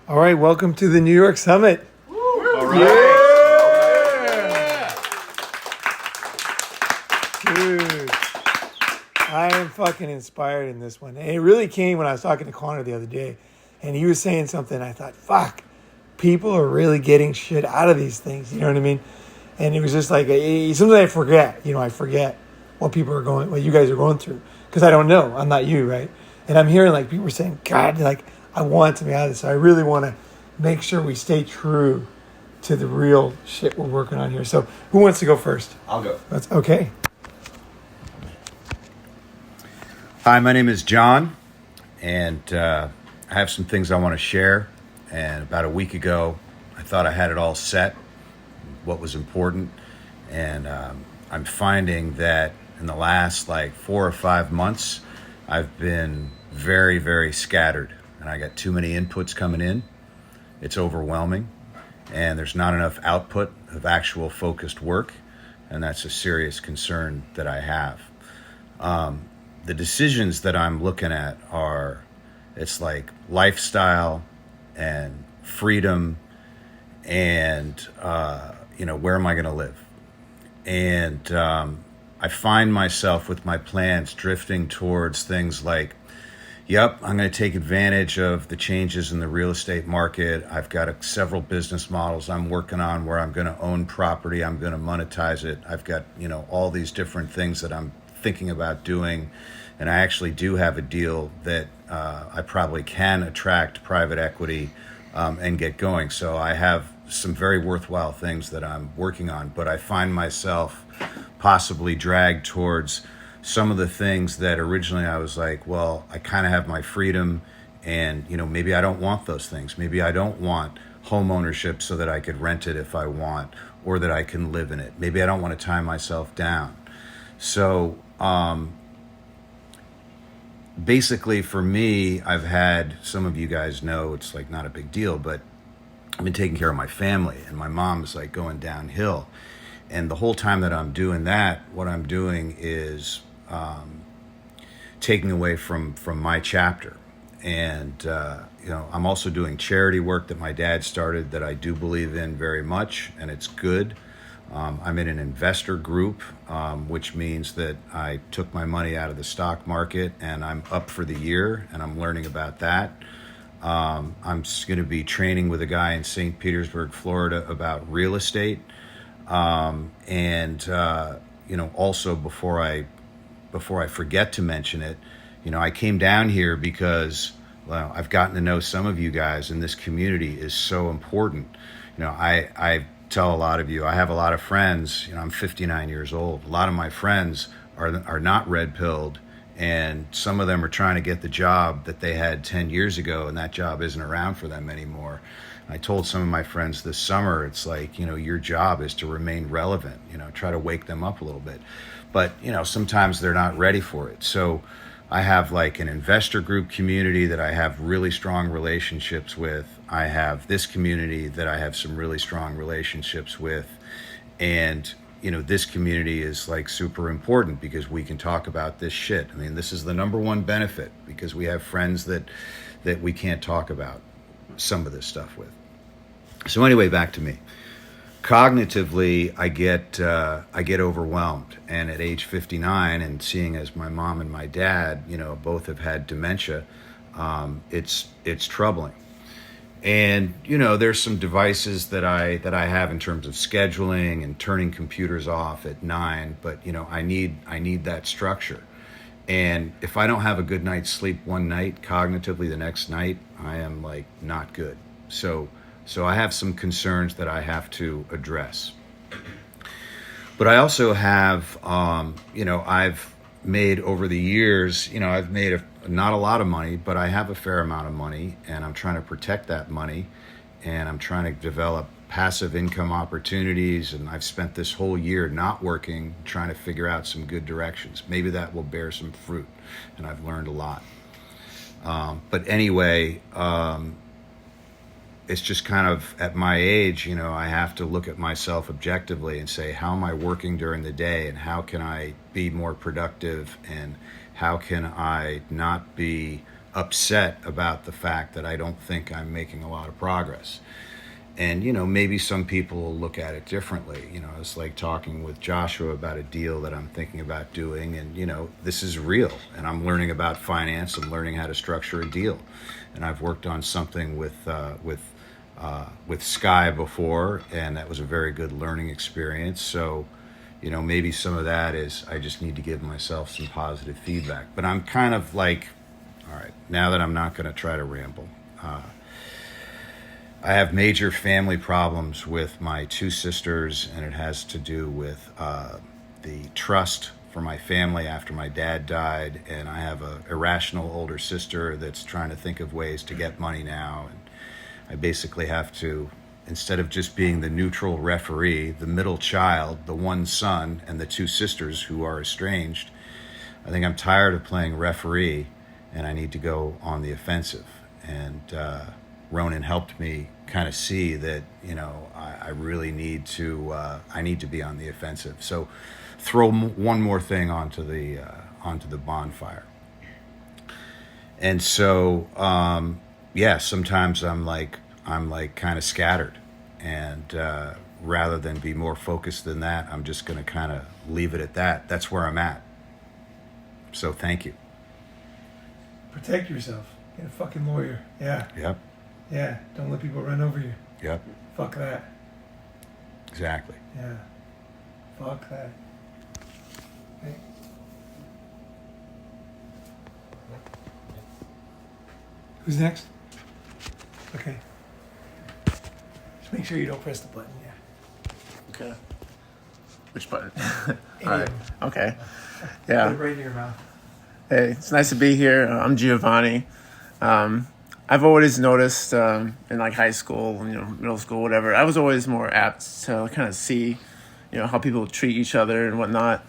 All right, welcome to the New York Summit. All right. Yeah. Dude, I am fucking inspired in this one. And it really came when I was talking to Connor the other day, and he was saying something. I thought, fuck, people are really getting shit out of these things. You know what I mean? And it was just like, sometimes I forget. I forget what you guys are going through, because I don't know. I'm not you, right? And I'm hearing like people are saying, God, like I want something out of this. So I really want to make sure we stay true to the real shit we're working on here. So who wants to go first? I'll go. That's okay. Hi, my name is John, and I have some things I want to share. And about a week ago, I thought I had it all set, what was important. And I'm finding that in the last 4 or 5 months, I've been very, very scattered. And I got too many inputs coming in. It's overwhelming. And there's not enough output of actual focused work. And that's a serious concern that I have. The decisions that I'm looking at it's like lifestyle and freedom and, where am I going to live? And I find myself with my plans drifting towards things like, yep, I'm going to take advantage of the changes in the real estate market. I've got several business models I'm working on where I'm going to own property. I'm going to monetize it. I've got, all these different things that I'm thinking about doing. And I actually do have a deal that I probably can attract private equity and get going. So I have some very worthwhile things that I'm working on, but I find myself possibly dragged towards some of the things that originally I was like, well, I kind of have my freedom and, maybe I don't want those things. Maybe I don't want home ownership so that I could rent it if I want, or that I can live in it. Maybe I don't want to tie myself down. So, basically for me, I've had, some of you guys know it's not a big deal, but I've been taking care of my family, and my mom is going downhill. And the whole time that I'm doing that, what I'm doing is taking away from my chapter. And, I'm also doing charity work that my dad started that I do believe in very much, and it's good. I'm in an investor group, which means that I took my money out of the stock market and I'm up for the year, and I'm learning about that. I'm going to be training with a guy in St. Petersburg, Florida about real estate. Also before I forget to mention it, I came down here because, well, I've gotten to know some of you guys, and this community is so important. I tell a lot of you, I have a lot of friends, I'm 59 years old. A lot of my friends are not red-pilled, and some of them are trying to get the job that they had 10 years ago, and that job isn't around for them anymore. I told some of my friends this summer, it's like, your job is to remain relevant, try to wake them up a little bit. But, sometimes they're not ready for it. So I have an investor group community that I have really strong relationships with. I have this community that I have some really strong relationships with. And, this community is super important because we can talk about this shit. I mean, this is the number one benefit, because we have friends that we can't talk about some of this stuff with. So anyway, back to me. Cognitively, I get overwhelmed, and at age 59, and seeing as my mom and my dad, both have had dementia, it's troubling. And there's some devices that I have in terms of scheduling and turning computers off at 9, but I need that structure. And if I don't have a good night's sleep one night, cognitively the next night, I am not good. So I have some concerns that I have to address. But I also have, I've made over the years, I've made not a lot of money, but I have a fair amount of money, and I'm trying to protect that money, and I'm trying to develop passive income opportunities. And I've spent this whole year not working, trying to figure out some good directions. Maybe that will bear some fruit, and I've learned a lot. But anyway, it's just kind of at my age, I have to look at myself objectively and say, how am I working during the day, and how can I be more productive, and how can I not be upset about the fact that I don't think I'm making a lot of progress. And, maybe some people will look at it differently. It's like talking with Joshua about a deal that I'm thinking about doing. And, this is real. And I'm learning about finance and learning how to structure a deal. And I've worked on something with Sky before, and that was a very good learning experience. So, maybe some of that is I just need to give myself some positive feedback. But I'm kind of like, all right, now that I'm not going to try to ramble. I have major family problems with my two sisters, and it has to do with the trust for my family after my dad died. And I have a irrational older sister that's trying to think of ways to get money now. And I basically have to, instead of just being the neutral referee, the middle child, the one son, and the two sisters who are estranged, I think I'm tired of playing referee, and I need to go on the offensive. And Ronin helped me kind of see that, I really need to, I need to be on the offensive. So throw one more thing onto the bonfire. And so, sometimes I'm like kind of scattered, and rather than be more focused than that, I'm just going to kind of leave it at that. That's where I'm at. So thank you. Protect yourself. Get a fucking lawyer. Yeah. Yep. Yeah. Don't let people run over you. Yep. Fuck that. Exactly. Yeah. Fuck that. Hey. Who's next? Okay. Just make sure you don't press the button. Yeah. Okay. Which button? Any All right. of them. Okay. Put it Yeah. right in your mouth. Hey, it's nice to be here. I'm Giovanni. I've always noticed in like high school, middle school, whatever, I was always more apt to kind of see, how people treat each other and whatnot.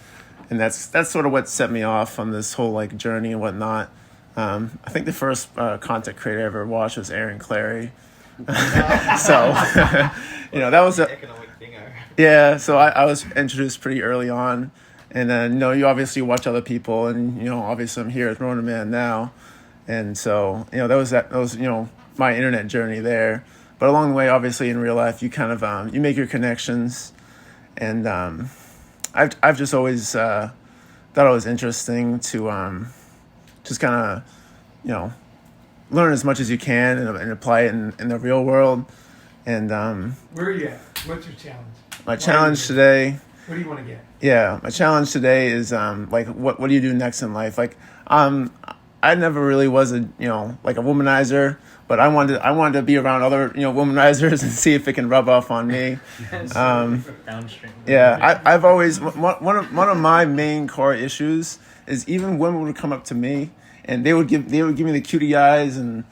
And that's sort of what set me off on this whole like journey and whatnot. I think the first content creator I ever watched was Aaron Clary. So, that was a economic thinger. Yeah, so I was introduced pretty early on, and then you obviously watch other people, and obviously I'm here as Ronin Man now, and so that was my internet journey there. But along the way, obviously in real life, you kind of you make your connections, and I've just always thought it was interesting to just kind of learn as much as you can and apply it in the real world. And Where are you at? What's your challenge? my challenge today. What do you want to get? Yeah, my challenge today is like what do you do next in life? Like I never really was a like a womanizer, but I wanted to be around other womanizers and see if it can rub off on me. Downstream. Yeah, I've always one of my main core issues is even women would come up to me and they would give me the cutie eyes, and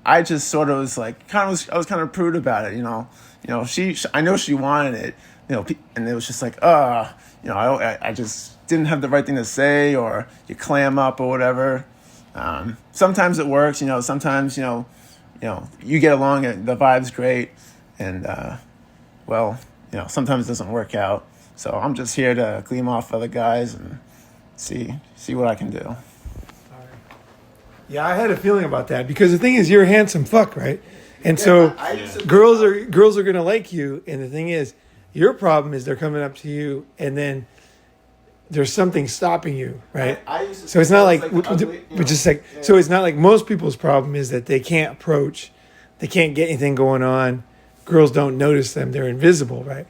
I just sort of was like I was kind of prude about it, she I know she wanted it, and it was just like I just didn't have the right thing to say, or you clam up or whatever. Sometimes it works, sometimes you get along and the vibe's great, and sometimes it doesn't work out. So I'm just here to gleam off other guys and see what I can do. Yeah, I had a feeling about that because the thing is, you're a handsome fuck, right? And so girls are gonna like you. And the thing is, your problem is they're coming up to you, and then there's something stopping you, right? So it's not like, so it's not like most people's problem is that they can't approach, they can't get anything going on. Girls don't notice them; they're invisible, right?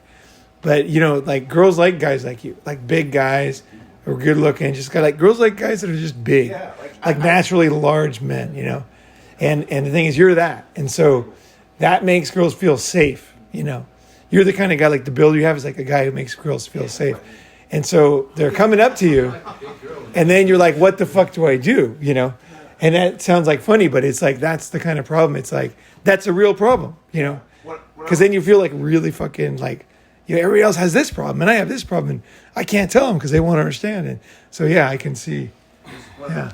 But like girls like guys like you, like big guys who are good looking. Just got like girls like guys that are just big, like naturally large men, And the thing is, you're that, and so that makes girls feel safe. You're the kind of guy, like the build you have is like a guy who makes girls feel safe. And so they're coming up to you, and then you're like, what the fuck do I do? And that sounds like funny, but it's like, that's the kind of problem. It's like, that's a real problem, because then you feel like really fucking like, everybody else has this problem and I have this problem, and I can't tell them because they won't understand it. So yeah, I can see. Yeah.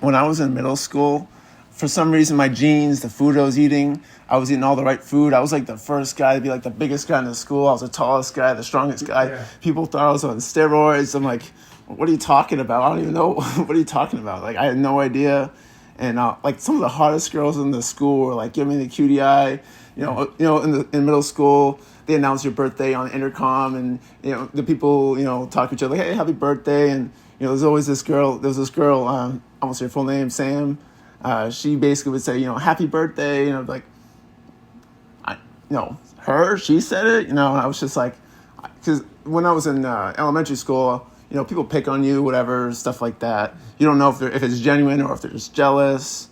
When I was in middle school, for some reason, my genes, the food I was eating all the right food. I was like the first guy to be like the biggest guy in the school. I was the tallest guy, the strongest guy. Yeah. People thought I was on steroids. I'm like, what are you talking about? I don't even know. What are you talking about? Like, I had no idea. And like some of the hottest girls in the school were like giving me the cutie eye. In middle school, they announce your birthday on intercom, and the people talk to each other like, hey, happy birthday. And there's always this girl. There was this girl. I won't say her full name, Sam. She basically would say happy birthday. Like, she said it. And I was just like, because when I was in elementary school, people pick on you, whatever, stuff like that. You don't know if it's genuine or if they're just jealous.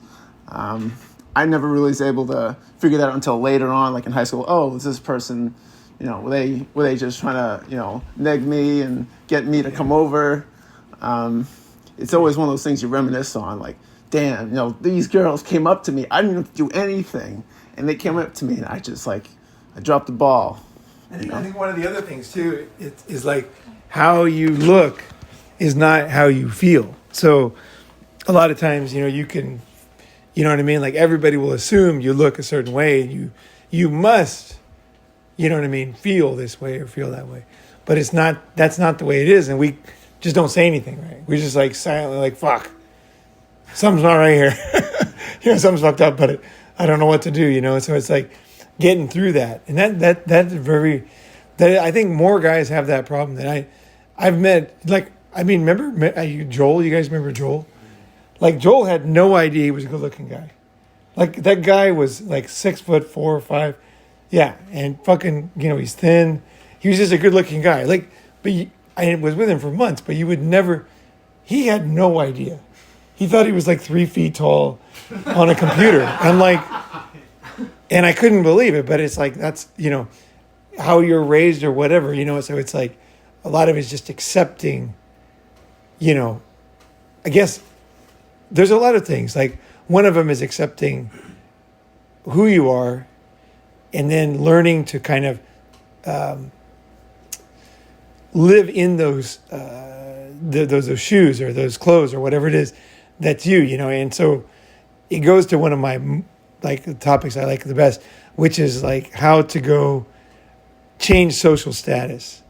I never really was able to figure that out until later on, like in high school. Oh, is this person, were they just trying to, neg me and get me to come over? It's always one of those things you reminisce on, like, damn, these girls came up to me. I didn't do anything, and they came up to me, and I dropped the ball. I think one of the other things too is like how you look is not how you feel. So a lot of times, you can, what I mean? Like everybody will assume you look a certain way, and you must, feel this way or feel that way. But that's not the way it is. And we just don't say anything, right? We're just like silently like, fuck, something's not right here. Something's fucked up, but I don't know what to do, So it's like getting through that. And that's I think more guys have that problem than I've met. Like, remember Joel? You guys remember Joel? Like, Joel had no idea he was a good-looking guy. Like, that guy was like 6'4" or 5". Yeah, and fucking, he's thin. He was just a good-looking guy. Like, I was with him for months, but you would never. He had no idea. He thought he was like 3 feet tall on a computer. I'm like, and I couldn't believe it. But it's like that's how you're raised or whatever. So it's like a lot of it's just accepting. I guess. There's a lot of things. Like one of them is accepting who you are, and then learning to kind of live in those those shoes or those clothes or whatever it is that's you. And so it goes to one of my the topics I like the best, which is like how to go change social status.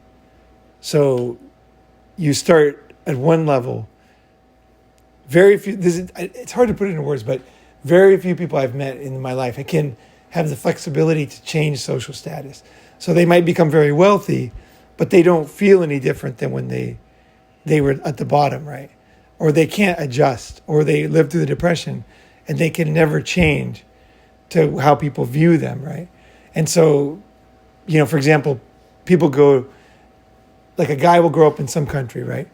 So you start at one level. Very few. It's hard to put it into words, but very few people I've met in my life can have the flexibility to change social status. So they might become very wealthy, but they don't feel any different than when they were at the bottom, right? Or they can't adjust, or they live through the depression, and they can never change to how people view them, right? And so, for example, people go, like a guy will grow up in some country, right?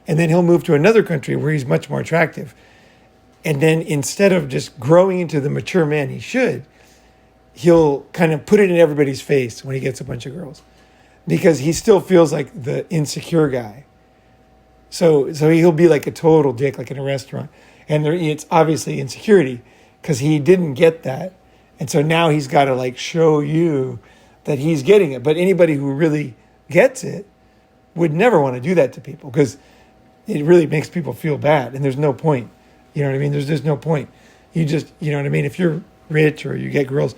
And then he'll move to another country where he's much more attractive. And then instead of just growing into the mature man he should, he'll kind of put it in everybody's face when he gets a bunch of girls. Because he still feels like the insecure guy. So he'll be like a total dick, like in a restaurant. And it's obviously insecurity because he didn't get that. And so now he's got to like show you that he's getting it. But anybody who really gets it would never want to do that to people because it really makes people feel bad, and there's no point. You know what I mean? There's no point. You just, what I mean? If you're rich or you get girls,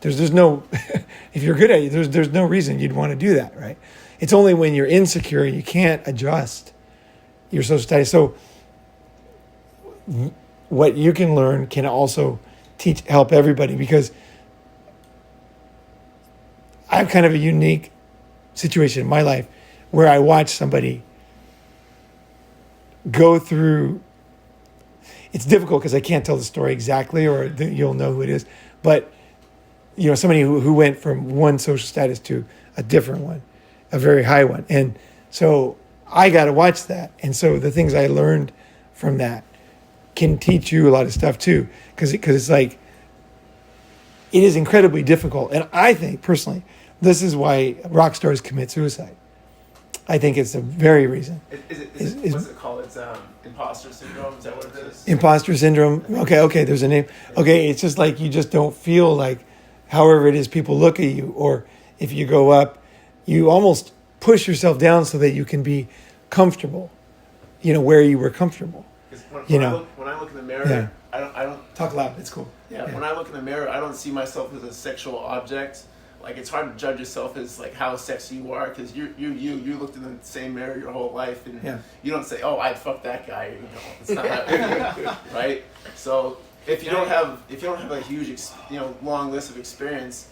there's no, if you're good at it, there's no reason you'd want to do that, right? It's only when you're insecure and you can't adjust your social status. So what you can learn can also help everybody because I have kind of a unique situation in my life where I watch somebody go through. It's difficult because I can't tell the story exactly, or you'll know who it is. But somebody who went from one social status to a different one, a very high one, and so I got to watch that. And so the things I learned from that can teach you a lot of stuff too, because it's like it is incredibly difficult. And I think personally, this is why rock stars commit suicide. I think it's the very reason. What's it called? It's imposter syndrome. Is that what it is? Imposter syndrome. Okay, there's a name. Okay, it's just like you just don't feel like however it is people look at you, or if you go up, you almost push yourself down so that you can be comfortable, where you were comfortable. When I look in the mirror, Yeah. I don't Talk loud, it's cool. Yeah, when I look in the mirror, I don't see myself as a sexual object. like it's hard to judge yourself as like how sexy you are because you looked in the same mirror your whole life and you don't say, oh, I'd fuck that guy. You know, it's not that right. So if you don't have a huge long list of experience,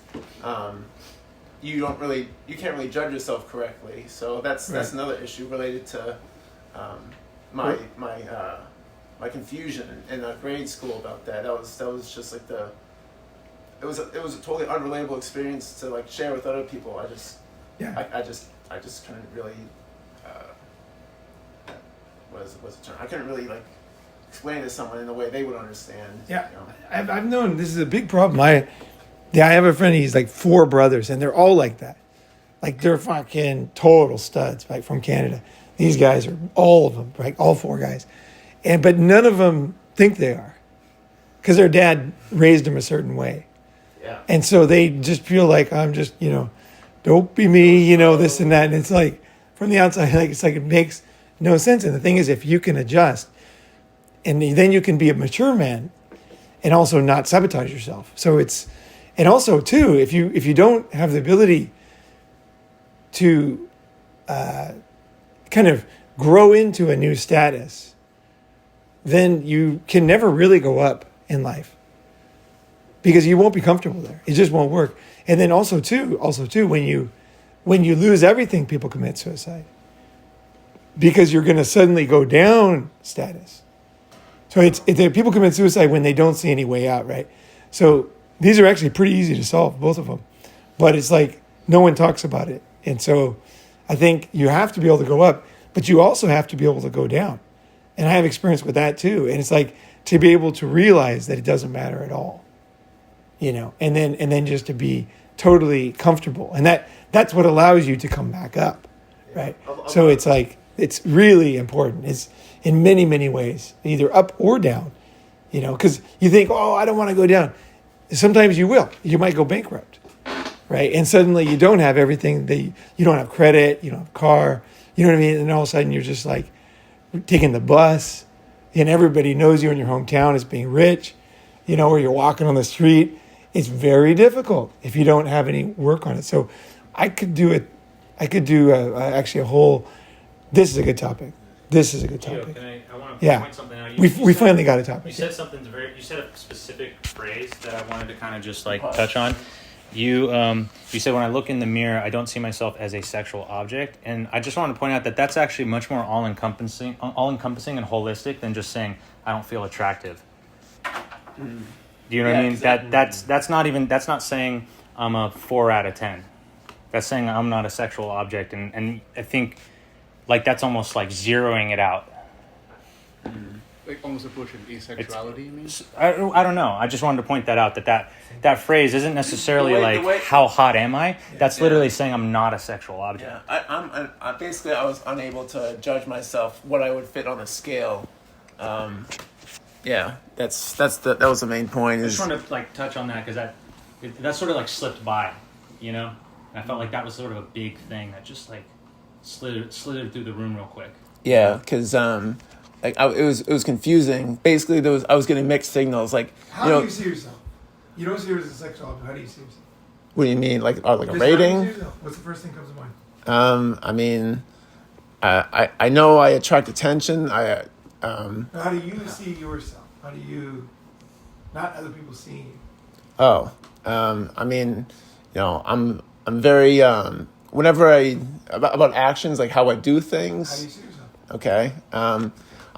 you can't really judge yourself correctly. So that's another issue related to my confusion in grade school about that. That was just like it was a totally unrelatable experience to like share with other people. I just couldn't really what's the term? I couldn't really like explain to someone in a way they would understand. Yeah, you know? I've known this is a big problem. I have a friend. He's like 4 brothers, and they're all like that. Like they're fucking total studs, like from Canada. These guys are all of them, right? All 4 guys, but none of them think they are, because their dad raised them a certain way. Yeah. And so they just feel like I'm just, don't be me, this and that. And it's like from the outside, like it's like it makes no sense. And the thing is, if you can adjust, and then you can be a mature man, and also not sabotage yourself. So and also too, if you don't have the ability to kind of grow into a new status, then you can never really go up in life. Because you won't be comfortable there. It just won't work. And then also too, when you lose everything, people commit suicide. Because you're going to suddenly go down status. So people commit suicide when they don't see any way out, right? So these are actually pretty easy to solve, both of them. But it's like no one talks about it. And so I think you have to be able to go up, but you also have to be able to go down. And I have experience with that too. And it's like to be able to realize that it doesn't matter at all. And then just to be totally comfortable. And that's what allows you to come back up, right? So it's like, it's really important. It's in many, many ways, either up or down, because you think, oh, I don't want to go down. Sometimes you will. You might go bankrupt, right? And suddenly you don't have everything. You don't have credit, you don't have a car, you know what I mean? And all of a sudden you're just like taking the bus, and everybody knows you in your hometown as being rich, or you're walking on the street. It's very difficult if you don't have any work on it. So I could do it. I could do actually a whole, this is a good topic. This is a good topic. I want to point something out. We finally got a topic. You said something you said a specific phrase that I wanted to kind of just like touch on. You said, when I look in the mirror, I don't see myself as a sexual object. And I just want to point out that that's actually much more all-encompassing and holistic than just saying, I don't feel attractive. Do you know what I mean? Exactly. That's not saying I'm a 4 out of 10. That's saying I'm not a sexual object. And I think like that's almost like zeroing it out. Like almost approaching asexuality, you mean? I don't know. I just wanted to point that out, that phrase isn't necessarily how hot am I? That's literally saying I'm not a sexual object. Yeah, I basically I was unable to judge myself what I would fit on a scale. Yeah, that was the main point. I just wanted to like touch on that because that sort of like slipped by, And I felt like that was sort of a big thing that just like slid through the room real quick. Yeah, because it was confusing. Basically, I was getting mixed signals. Like, how do you see yourself? You don't see yourself as a sexual object. How do you see yourself? What do you mean, like a rating? What's the first thing that comes to mind? I mean, I know I attract attention. How do you see yourself? How do you, not other people seeing you? Oh, I mean, I'm very whenever about actions, like how I do things. How do you see yourself? Okay.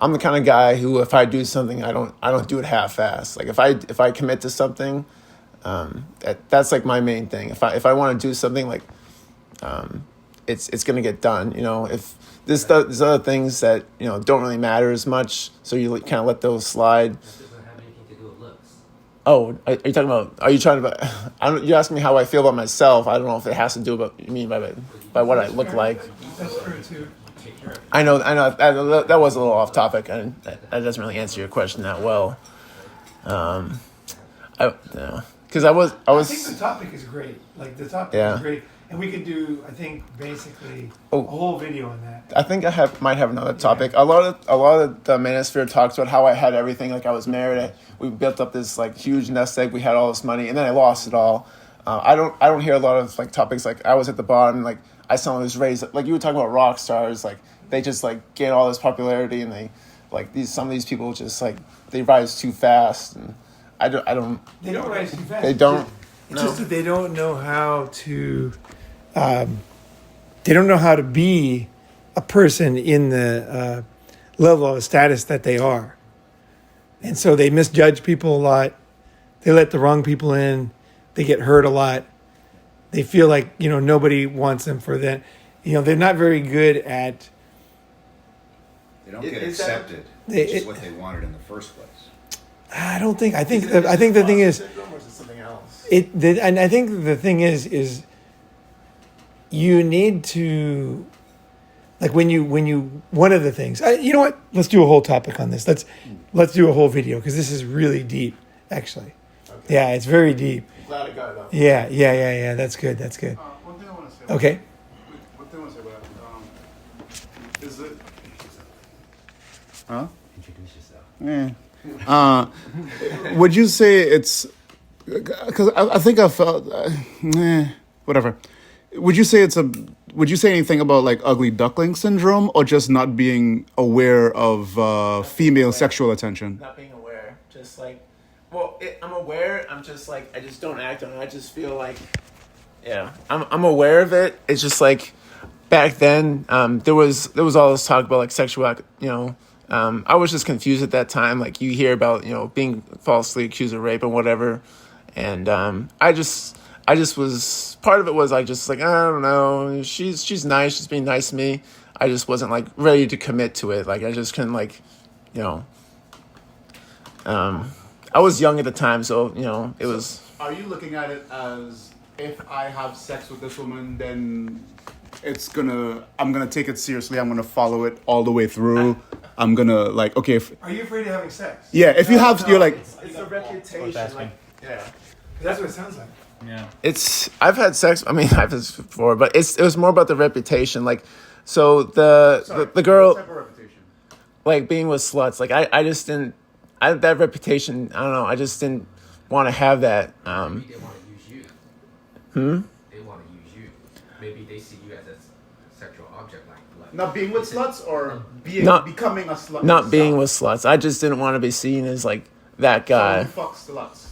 I'm the kind of guy who, if I do something, I don't do it half-assed. Like if I commit to something, that's like my main thing. If I want to do something, like it's gonna get done. If there's other things that don't really matter as much, so you kind of let those slide. That doesn't have anything to do with looks. Oh, are you talking about? Are you trying to? You're asking me how I feel about myself. I don't know if it has to do about you mean by what I look like. That's true too. I know. That was a little off topic, and that doesn't really answer your question that well. Because I think the topic is great. Like the topic is great, and we could do, I think, basically a whole video on that. I think might have another topic. A lot of the manosphere talks about how I had everything. Like I was married. We built up this like huge nest egg. We had all this money, and then I lost it all. I don't hear a lot of like topics like I was at the bottom, like I saw someone who's raised like you were talking about rock stars, like they just like gain all this popularity and they like some of these people just like they rise too fast and I don't They don't rise too fast. They don't. It's just that they don't know how to. They don't know how to be a person in the level of status that they are, and so they misjudge people a lot. They let the wrong people in. They get hurt a lot. They feel like nobody wants them for that. They're not very good at. They don't get accepted, which is what they wanted in the first place. I don't think. I think the thing is. Or is it something else? And I think the thing is you need to, like when you one of the things. You know what? Let's do a whole topic on this. Let's do a whole video because this is really deep, actually. Okay. Yeah, it's very deep. I'm glad I got it up. Yeah. That's good. One thing I want to say. Okay. One thing I want to say about it. Is it? Huh? Introduce yourself. Yeah. Would you say it's? Because I think I felt. Whatever. Would you say Would you say anything about like ugly duckling syndrome, or just not being aware of female sexual attention? Not being aware, just like, I'm aware. I'm just like, I just don't act on it. I just feel like, yeah, I'm aware of it. It's just like, back then, there was all this talk about like sexual, I was just confused at that time. Like you hear about being falsely accused of rape and whatever, and I just was, part of it was I just like, I don't know, she's nice, she's being nice to me. I just wasn't like ready to commit to it. Like I just couldn't like, I was young at the time, so it was. Are you looking at it as if I have sex with this woman, then I'm gonna take it seriously. I'm gonna follow it all the way through. I'm gonna like, okay. Are you afraid of having sex? Yeah, if you have, you're like. It's a reputation. Like, yeah. That's what it sounds like. Yeah. I've had sex. I mean, I've had this before, but it was more about the reputation. Like, so the girl, What type of reputation? like being with sluts. Like I just didn't. That reputation. I don't know. I just didn't want to have that. Maybe they want to use you. They want to use you. Maybe they see you as a sexual object, like Not being with sluts, or becoming a slut. Not being with sluts. I just didn't want to be seen as like that guy. Someone who fucks sluts.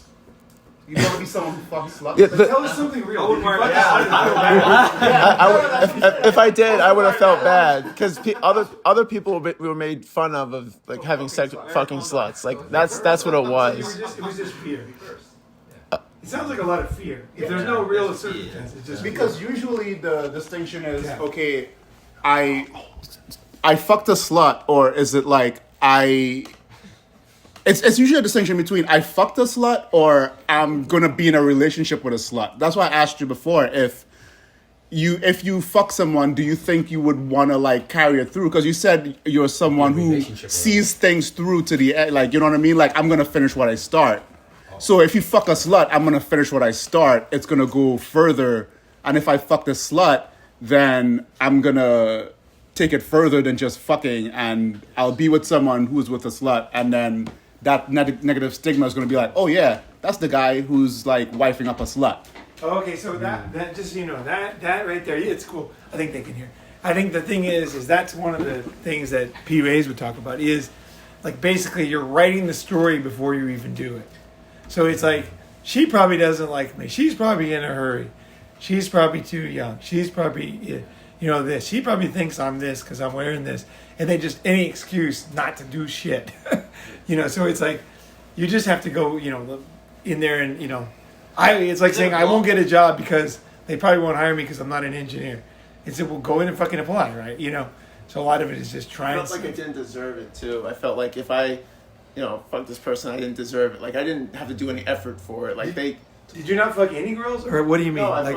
You want to be someone who fucks sluts. Yeah, Tell us something real. If I did, I would have felt bad because other people were made fun of like having sex with fucking sluts. Like that's what it was. It was just fear. It sounds like a lot of fear. If there's no real circumstance, it's just Because usually the distinction is, okay, I fucked a slut, or is it like It's usually a distinction between I fucked a slut or I'm gonna be in a relationship with a slut. That's why I asked you before if you fuck someone, do you think you would want to like carry it through? Because you said you're someone who sees things through to the end. Like, you know what I mean? Like, I'm gonna finish what I start. So if you fuck a slut, I'm gonna finish what I start. It's gonna go further. And if I fuck the slut, then I'm gonna take it further than just fucking, and I'll be with someone who's with a slut, and then that negative stigma is going to be like, oh yeah, that's the guy who's like wifing up a slut. Okay, so that just that right there, it's cool. I think they can hear. I think the thing is that's one of the things that PUAs would talk about is like basically you're writing the story before you even do it. So it's like she probably doesn't like me. She's probably in a hurry. She's probably too young. She's probably this. She probably thinks I'm this because I'm wearing this, and they just any excuse not to do shit. So it's like you just have to go, in there and it's like saying I won't get a job because they probably won't hire me because I'm not an engineer. It's well, go in and fucking apply, right? So a lot of it is just trying. I felt like I didn't deserve it too. I felt like if I, fuck this person, I didn't deserve it. Like I didn't have to do any effort for it. Like they. Did you not fuck any girls, or what do you mean? No, I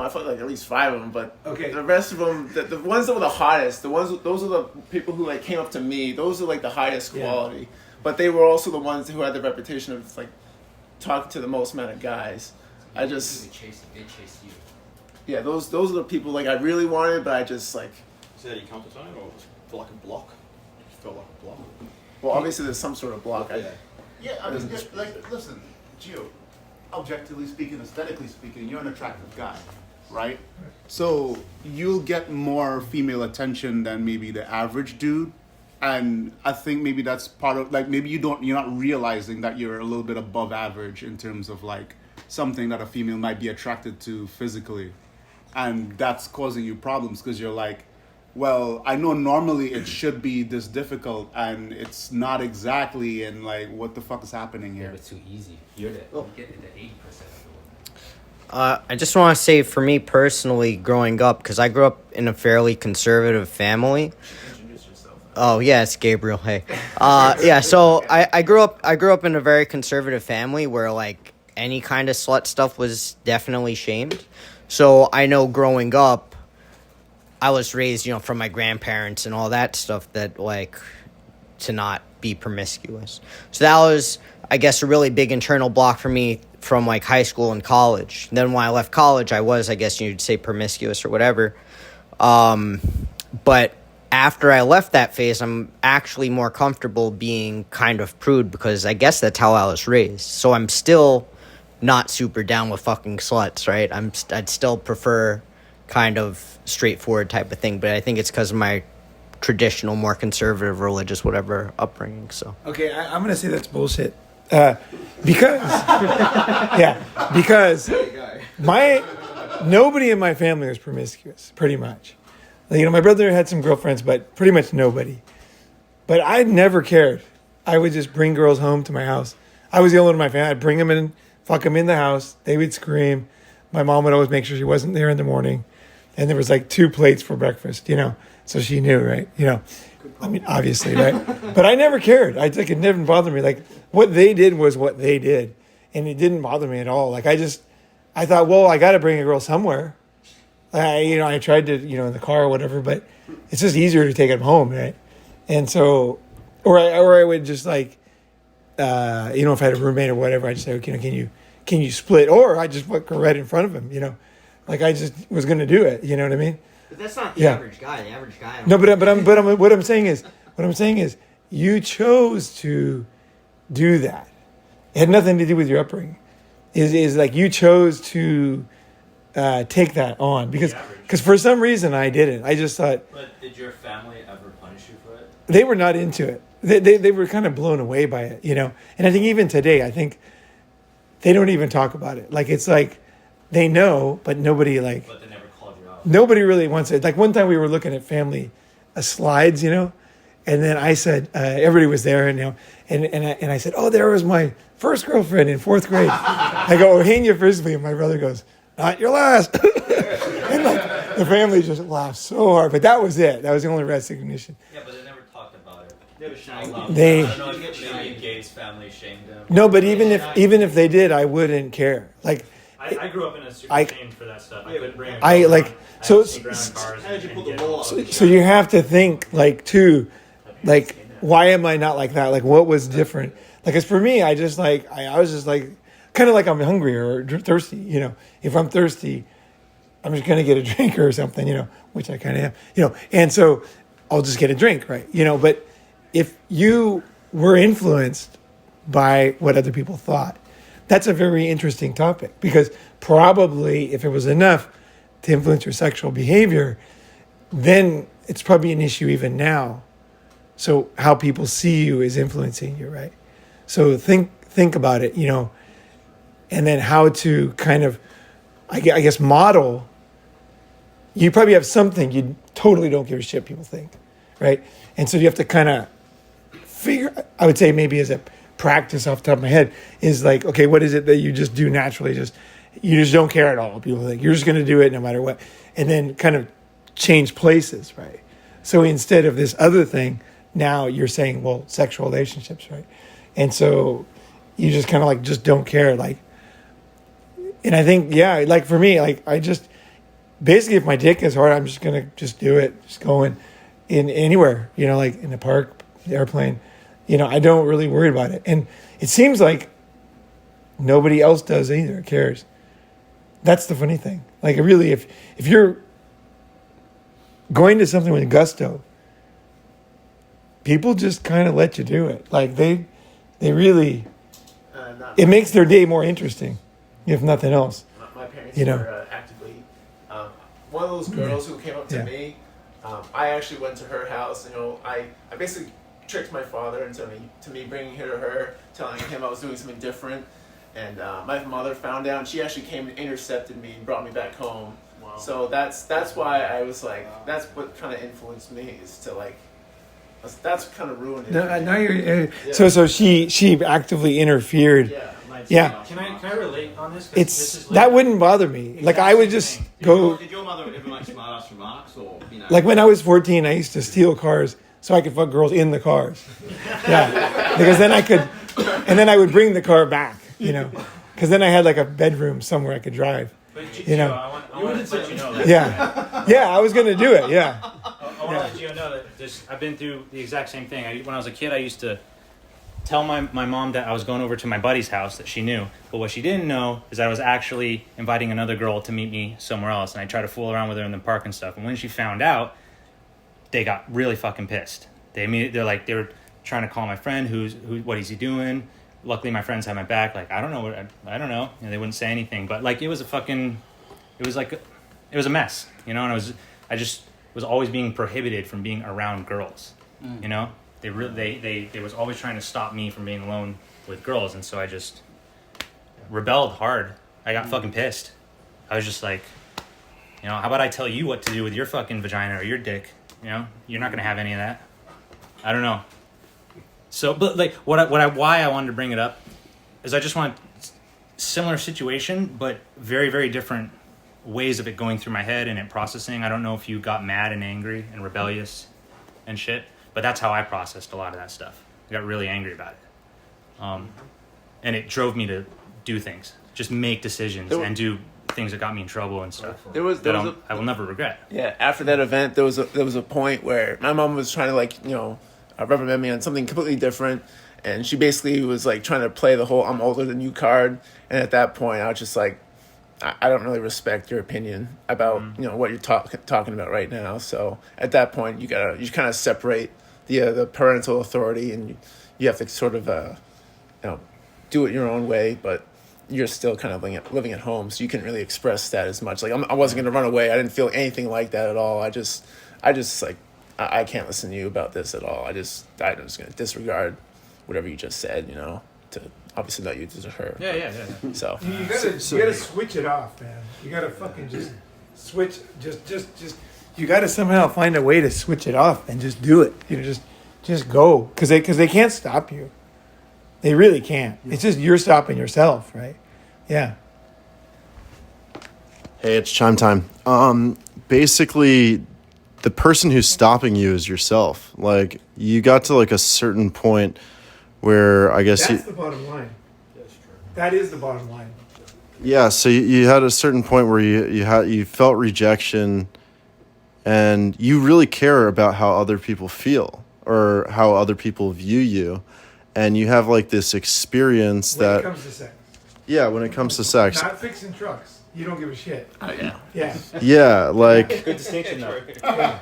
fucked like at least 5 of them, but okay. The rest of them, the ones that were the hottest, those are the people who like came up to me. Those are like the highest quality, but they were also the ones who had the reputation of like talking to the most amount of guys. They chase you. Yeah, those are the people like I really wanted, but I just like. Is that how you come to time, or was it like a block? It felt like a block. Well, obviously there's some sort of block. Yeah, I mean, like listen, Gio. objectively speaking, aesthetically speaking, you're an attractive guy, right? So you'll get more female attention than maybe the average dude. And I think maybe that's part of, like, maybe you're not realizing that you're a little bit above average in terms of like something that a female might be attracted to physically. And that's causing you problems because you're like, well, I know normally it should be this difficult and it's not exactly, and like, what the fuck is happening Yeah, here? but too easy. You're getting the 80% of the women. I just want to say, for me personally, growing up, because I grew up in a fairly conservative family. Introduce yourself. Oh yeah, it's Gabriel. Hey, yeah. So I grew up in a very conservative family where like any kind of slut stuff was definitely shamed. So I know growing up, I was raised, from my grandparents and all that stuff, that like to not be promiscuous. So that was, I guess, a really big internal block for me from like high school and college. And then when I left college, I was, I guess you'd say, promiscuous or whatever. But after I left that phase, I'm actually more comfortable being kind of prude because I guess that's how I was raised. So I'm still not super down with fucking sluts, right? I'd still prefer kind of straightforward type of thing, but I think it's because of my traditional, more conservative, religious, whatever upbringing. So Okay, I'm gonna say that's bullshit. Because nobody in my family was promiscuous, pretty much. Like, my brother had some girlfriends, but pretty much nobody. But I never cared. I would just bring girls home to my house. I was the only one in my family. I'd bring them in, fuck them in the house. They would scream. My mom would always make sure she wasn't there in the morning. And there was like 2 plates for breakfast, so she knew, right? I mean, obviously, right? But I never cared. It never bothered me. Like, what they did was what they did. And it didn't bother me at all. Like, I thought, well, I got to bring a girl somewhere. I tried to, in the car or whatever, but it's just easier to take them home, right? And so, or I would just like, if I had a roommate or whatever, I'd say, okay, can you split? Or I just put her right in front of him, like I just was going to do it. You know what I mean? but that's not the average guy. The average guy. No, what I'm saying is, you chose to do that. It had nothing to do with your upbringing. Is like you chose to take that on because for some reason I didn't. I just thought. But did your family ever punish you for it? They were not into it. They were kind of blown away by it, And I think even today, I think they don't even talk about it. Like, it's like they know, but nobody like. But they never called you out. Nobody really wants it. Like, one time we were looking at family slides, and then I said, everybody was there, and I said, oh, there was my first girlfriend in 4th grade. I go, hang your frisbee, and my brother goes, not your last. And like the family just laughed so hard, but that was it. That was the only recognition. Yeah, but they never talked about it. They were shy. I They- don't know if maybe Gates' family shamed them. No, but even if they did, I wouldn't care. Like, I grew up in a super I- shame for that stuff. I couldn't bring a I girl like around. I so. had to sneak around cars How did you and pull the get roll all- out? So you have to think like too, like why am I not like that? Like what was different? Like, 'cause for me, I was just like kind of like I'm hungry or thirsty. If I'm thirsty, I'm just gonna get a drink or something. Which I kind of am. And so I'll just get a drink, right? But if you were influenced by what other people thought, that's a very interesting topic because probably if it was enough to influence your sexual behavior, then it's probably an issue even now. So how people see you is influencing you, right? So think about it, and then how to kind of, I guess, model. You probably have something you totally don't give a shit people think, right? And so you have to kind of figure, I would say maybe as a practice off the top of my head, is like, okay, what is it that you just do naturally? You just don't care at all. People think you're just going to do it no matter what. And then kind of change places, right? So instead of this other thing, now you're saying, well, sexual relationships, right? And so you just kind of like, just don't care. Like, and I think, yeah, like for me, like I just, basically if my dick is hard, I'm just going to just do it. Just going in anywhere, like in the park, the airplane, I don't really worry about it. And it seems like nobody else does either, cares. That's the funny thing. Like, really, if you're going to something with gusto, people just kind of let you do it. Like, they really, it makes their day more interesting. if nothing else. My parents You know. were actively one of those girls who came up to Yeah. me. I actually went to her house. I basically tricked my father into me bringing her to her, telling him I was doing something different. And my mother found out, and she actually came and intercepted me and brought me back home. Wow. So that's why I was like, that's what kind of influenced me, is to like, that's kind of ruined it. No, now you're so she actively interfered. Yeah. Yeah. Can I relate on this? 'Cause It's this is that wouldn't bother me. Like I would just go. Did your mother ever make smart ass remarks or Like when I was 14, I used to steal cars so I could fuck girls in the cars. Yeah, because then I could, and then I would bring the car back. Because then I had like a bedroom somewhere I could drive. But You know. I want to let you know that. Yeah, I was gonna do it. Yeah. I want to let you know that I've been through the exact same thing. When I was a kid, I used to tell my mom that I was going over to my buddy's house that she knew. But what she didn't know is that I was actually inviting another girl to meet me somewhere else. And I tried to fool around with her in the park and stuff. And when she found out, they got really fucking pissed. They were trying to call my friend, what is he doing? Luckily, my friends had my back. Like, I don't know. And they wouldn't say anything. But like, it was a mess, And I just was always being prohibited from being around girls, They was always trying to stop me from being alone with girls. And so I just rebelled hard. I got fucking pissed. I was just like, how about I tell you what to do with your fucking vagina or your dick? You're not going to have any of that. I don't know. So, but like why I wanted to bring it up is I just want similar situation, but very, very different ways of it going through my head and it processing. I don't know if you got mad and angry and rebellious and shit, but that's how I processed a lot of that stuff. I got really angry about it. And it drove me to do things, just make decisions and do things that got me in trouble and stuff. I will never regret. Yeah, after that event, there was a point where my mom was trying to reprimand me on something completely different, and she basically was like trying to play the whole "I'm older than you" card. And at that point, I was just like, I don't really respect your opinion about what you're talking about right now. So at that point, you kind of separate the parental authority, and you have to sort of do it your own way, but you're still kind of living at home, so you couldn't really express that as much. Like I wasn't going to run away. I didn't feel anything like that at all. I just like, I can't listen to you about this at all. I'm just going to disregard whatever you just said, to obviously not use it to her. Yeah. So You gotta switch it off, man. You gotta fucking just switch. Just. You gotta somehow find a way to switch it off and just do it. Just go, because they can't stop you. They really can't. It's just you're stopping yourself, right? Yeah. Hey, it's Chime time. Basically, the person who's stopping you is yourself. Like, you got to like a certain point where I guess That's the bottom line. That's true. That is the bottom line. Yeah, so you had a certain point where you felt rejection, and you really care about how other people feel or how other people view you, and you have like this experience When that it comes to sex. Yeah, when it comes to sex. Not fixing trucks. You don't give a shit. Oh yeah. Yeah. Yeah, like Good distinction, though.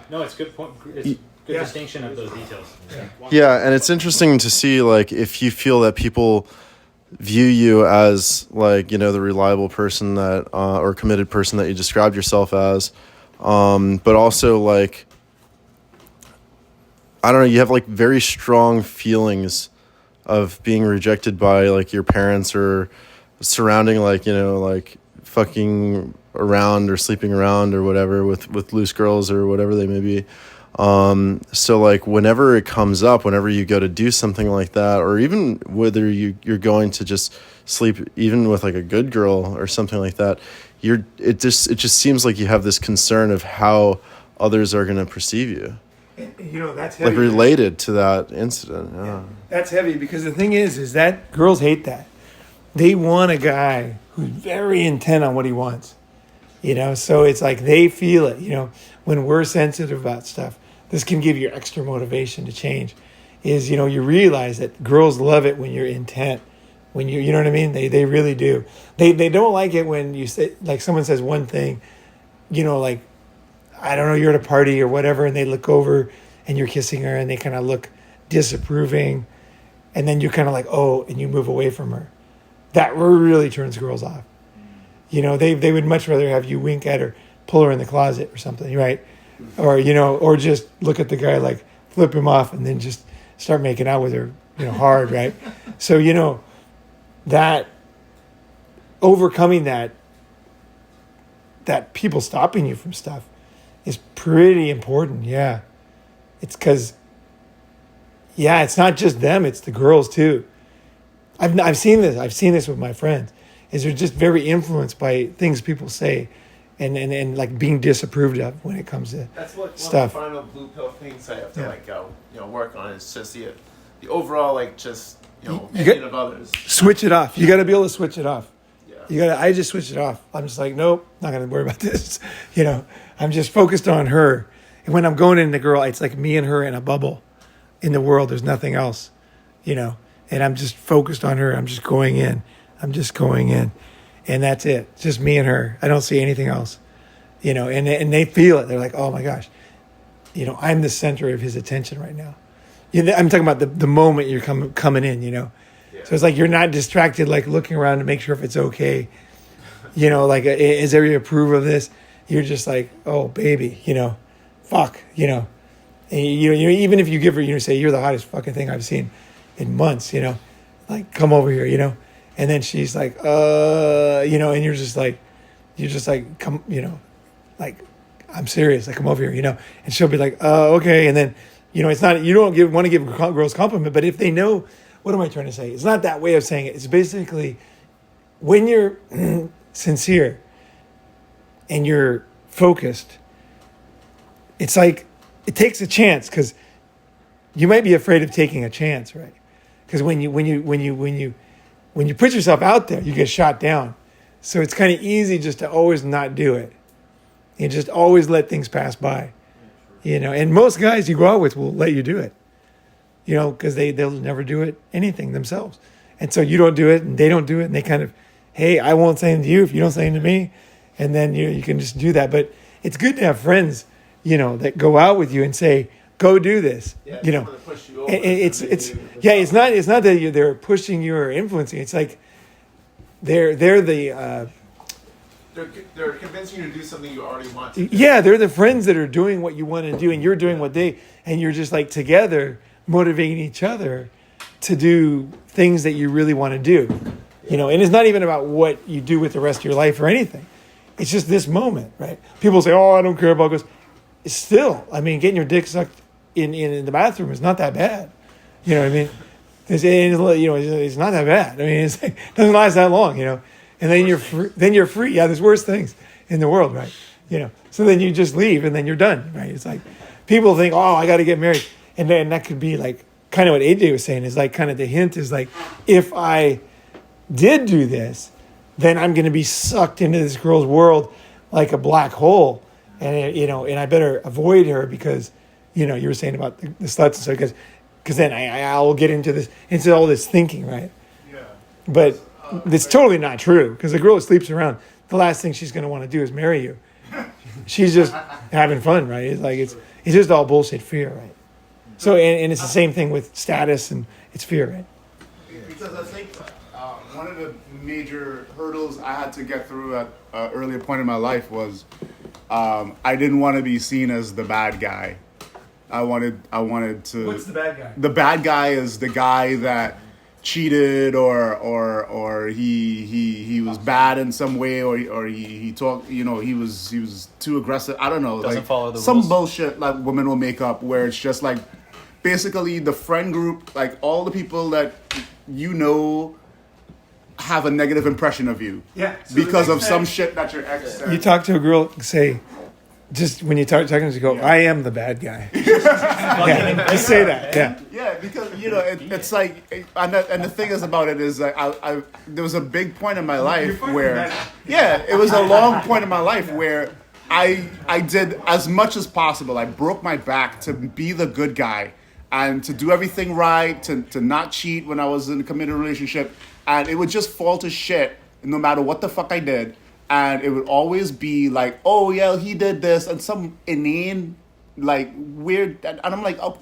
No, it's good point. It's good Yeah. distinction of those details. yeah, and it's interesting to see like if you feel that people view you as like, the reliable person that or committed person that you described yourself as, but also like, I don't know, you have like very strong feelings of being rejected by like your parents or surrounding like, like fucking around or sleeping around or whatever with loose girls or whatever they may be. So like whenever it comes up, whenever you go to do something like that, or even whether you're going to just sleep even with like a good girl or something like that, it just seems like you have this concern of how others are going to perceive you. That's heavy. Like related to that incident. Yeah. That's heavy because the thing is that girls hate that. They want a guy who's very intent on what he wants. So it's like they feel it, when we're sensitive about stuff. This can give you extra motivation to change. Is, you realize that girls love it when you're intent. When you know what I mean? They really do. They don't like it when you say, like someone says one thing, like, I don't know, you're at a party or whatever, and they look over and you're kissing her and they kind of look disapproving. And then you're kind of like, oh, and you move away from her. That really turns girls off. You know, they would much rather have you wink at her, pull her in the closet or something, right? Or, you know, or just look at the guy, like flip him off and then just start making out with her, you know, hard, right? So, you know, that overcoming that people stopping you from stuff is pretty important. Yeah. It's because, yeah, it's not just them, it's the girls too. I've seen this with my friends, is they're just very influenced by things people say and like being disapproved of when it comes to That's what stuff. one of the final blue pill things I have to like go, you know, work on is just the overall like just opinion of others. Switch it off. You got to be able to switch it off. Yeah. I just switched it off. I'm just like, nope, not going to worry about this. You know, I'm just focused on her. And when I'm going in the girl, it's like me and her in a bubble in the world. There's nothing else, you know, and I'm just focused on her. I'm just going in. And that's it. It's just me and her. I don't see anything else, you know, and they feel it. They're like, oh my gosh, you know, I'm the center of his attention right now. You know, I'm talking about the moment you're coming in, you know. Yeah. So it's like you're not distracted, like looking around to make sure if it's okay. You know, like, is everybody approve of this? You're just like, oh, baby, you know, fuck, you know. And you know, even if you give her, you know, say, you're the hottest fucking thing I've seen in months, you know. Like, come over here, you know. And then she's like, you know, and you're just like, come, you know, like, I'm serious, like, come over here, you know. And she'll be like, okay. And then, you know, it's not, you don't want to give girls compliment, but if they know, what am I trying to say? It's not that way of saying it. It's basically when you're sincere and you're focused, it's like, it takes a chance, because you might be afraid of taking a chance, right? Because when you put yourself out there, you get shot down. So it's kind of easy just to always not do it. You just always let things pass by, you know. And most guys you go out with will let you do it, you know, because they'll never do anything themselves. And so you don't do it, and they don't do it, and they kind of, hey, I won't say anything to you if you don't say anything to me, and then you can just do that. But it's good to have friends, you know, that go out with you and say, go do this, you know. And it's not that they're pushing you or influencing. It's like they're convincing you to do something you already want to do. Yeah, they're the friends that are doing what you want to do, and you're doing and you're just like together motivating each other to do things that you really want to do, you know. And it's not even about what you do with the rest of your life or anything. It's just this moment, right? People say, oh, I don't care about this. Still, I mean, getting your dick sucked in the bathroom is not that bad. You know what I mean? It's not that bad. I mean, it doesn't last that long, you know. And then you're free. Yeah, there's worse things in the world, right? You know. So then you just leave, and then you're done, right? It's like people think, oh, I got to get married, and then that could be like kind of what AJ was saying, is like kind of the hint is like, if I did do this, then I'm going to be sucked into this girl's world like a black hole. And, you know, and I better avoid her because, you know, you were saying about the sluts and stuff, because then I'll get into all this thinking, right? Yeah. But it's totally not true, because the girl who sleeps around, the last thing she's going to want to do is marry you. She's just having fun, right? It's like, it's just all bullshit fear, right? So, and it's the same thing with status, and it's fear, right? Because I think one of the major hurdles I had to get through at an earlier point in my life was I didn't want to be seen as the bad guy. I wanted to. What's the bad guy? The bad guy is the guy that cheated or he was bad in some way, or he talked, you know, he was too aggressive. I don't know, Doesn't like follow the some rules. bullshit like women will make up, where it's just like basically the friend group, like all the people that you know have a negative impression of you. Yeah. Because of some shit that your ex said. You talk to a girl, say, just when you talking to her, you go, I am the bad guy. Yeah, just say that. Yeah. Yeah, because, you know, it's like, and the thing is about it is like, I there was a big point in my life where, yeah, it was a long point in my life where I did as much as possible. I broke my back to be the good guy and to do everything right, to not cheat when I was in a committed relationship. And it would just fall to shit no matter what the fuck I did. And it would always be like, oh, yeah, he did this. And some inane, like, weird. And I'm like, oh,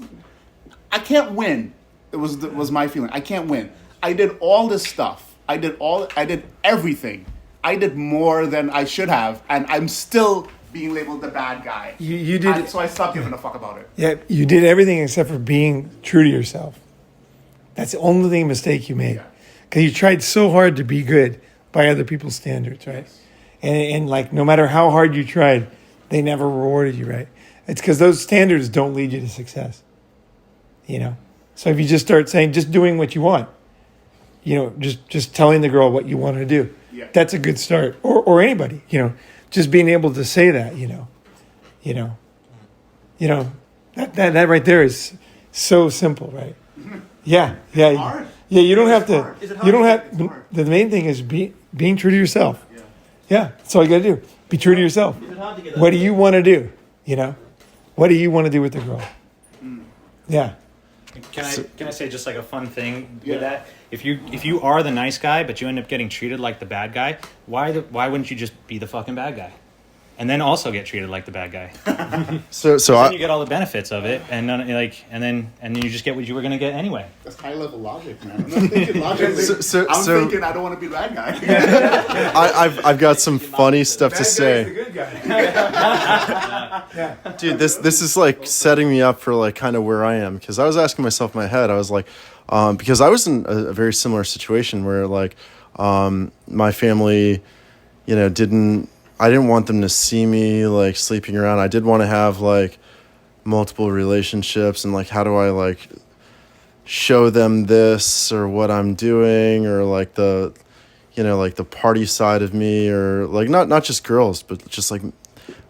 I can't win. It was my feeling. I can't win. I did all this stuff. I did everything. I did more than I should have, and I'm still being labeled the bad guy. You did And so I stopped giving a fuck about it. Yeah, you did everything except for being true to yourself. That's the only mistake you made. Because you tried so hard to be good by other people's standards, right? And like, no matter how hard you tried, they never rewarded you, right? It's because those standards don't lead you to success. You know? So if you just start saying, just doing what you want, you know, just telling the girl what you want to do, that's a good start. Or anybody, you know, just being able to say that, you know, that right there is so simple, right? Yeah. Hard. Yeah, you don't have to. hard. Is it You don't hard? have. It's hard. The main thing is being true to yourself. Yeah, that's all you got to do. Be true to yourself. What do you want to do? You know, what do you want to do with the girl? Yeah. Can I say just like a fun thing with that? If you are the nice guy but you end up getting treated like the bad guy, why wouldn't you just be the fucking bad guy, and then also get treated like the bad guy? So Then you get all the benefits of it, and then you just get what you were gonna get anyway. That's high level logic, man. I'm not thinking logically. I'm thinking I don't want to be the bad guy. I've got some funny stuff to say. Good guy. Dude, this is like setting me up for like kind of where I am, because I was asking myself in my head, I was like, because I was in a very similar situation where like my family, you know, I didn't want them to see me like sleeping around. I did want to have like multiple relationships, and like how do I like show them this or what I'm doing, or like the, you know, like the party side of me, or like not just girls, but just like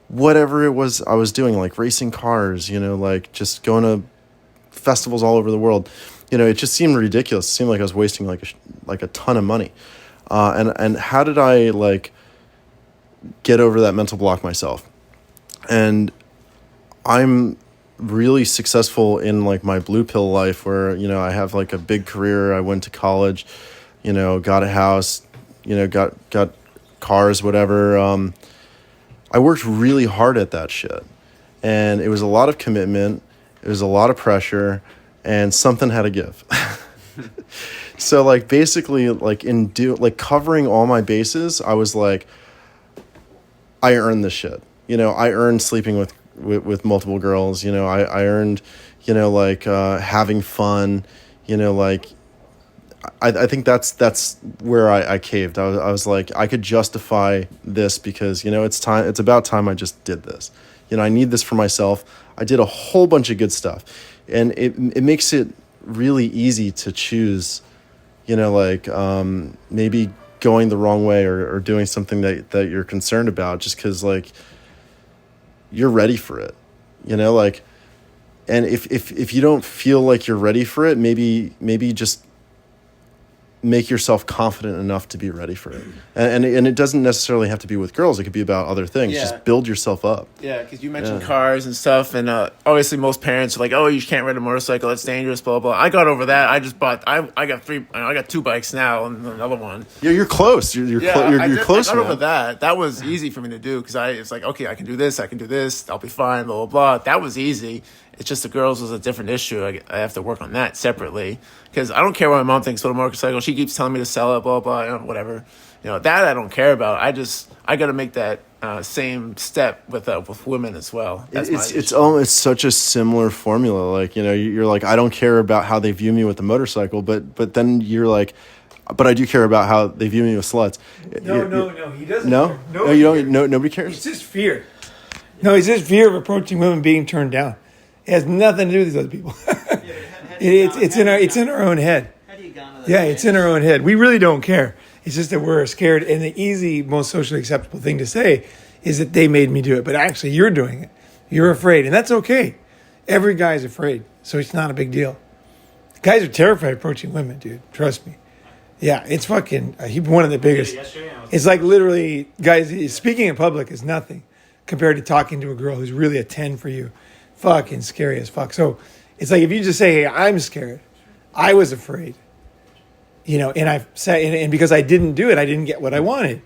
whatever it was I was doing, like racing cars, you know, like just going to festivals all over the world. You know, it just seemed ridiculous. It seemed like I was wasting like a ton of money. And how did I like get over that mental block myself? And I'm really successful in like my blue pill life, where, you know, I have like a big career. I went to college, you know, got a house, you know, got cars, whatever. I worked really hard at that shit, and it was a lot of commitment. It was a lot of pressure, and something had to give. So like basically like covering all my bases, I was like, I earned this shit. You know, I earned sleeping with multiple girls. You know, I earned, you know, like having fun. You know, like I think that's where I caved. I was like, I could justify this because, you know, it's about time I just did this. You know, I need this for myself. I did a whole bunch of good stuff, and it makes it really easy to choose, you know, like maybe going the wrong way or doing something that you're concerned about, just because like you're ready for it, you know, like, and if you don't feel like you're ready for it, maybe just make yourself confident enough to be ready for it. And it doesn't necessarily have to be with girls. It could be about other things. Yeah. Just build yourself up. Yeah, because you mentioned cars and stuff, and obviously most parents are like, "Oh, you can't ride a motorcycle; it's dangerous." Blah blah. I got over that. I just bought. I got 2 bikes now and another one. Yeah, you're close. You're close. I got over that. That was easy for me to do because it's like, okay, I can do this. I can do this. I'll be fine. Blah blah blah. That was easy. It's just the girls was a different issue. I have to work on that separately because I don't care what my mom thinks about a motorcycle. She keeps telling me to sell it, blah blah, you know, whatever. You know, that I don't care about. I got to make that same step with women as well. That's it's such a similar formula. Like, you know, you're like, I don't care about how they view me with the motorcycle, but then you're like, but I do care about how they view me with sluts. No, he doesn't. No, care. no, you don't. No, nobody cares. It's just fear. No, it's just fear of approaching women being turned down. It has nothing to do with these other people. It's in our own head. Yeah, it's in our own head. We really don't care. It's just that we're scared. And the easy, most socially acceptable thing to say is that they made me do it. But actually, you're doing it. You're afraid. And that's okay. Every guy's afraid. So it's not a big deal. Guys are terrified of approaching women, dude. Trust me. Yeah, it's fucking one of the biggest. It's like literally, guys, speaking in public is nothing compared to talking to a girl who's really a 10 for you. Fucking scary as fuck. So it's like if you just say, hey, I'm scared. I was afraid. You know, and I've said, and because I didn't do it, I didn't get what I wanted.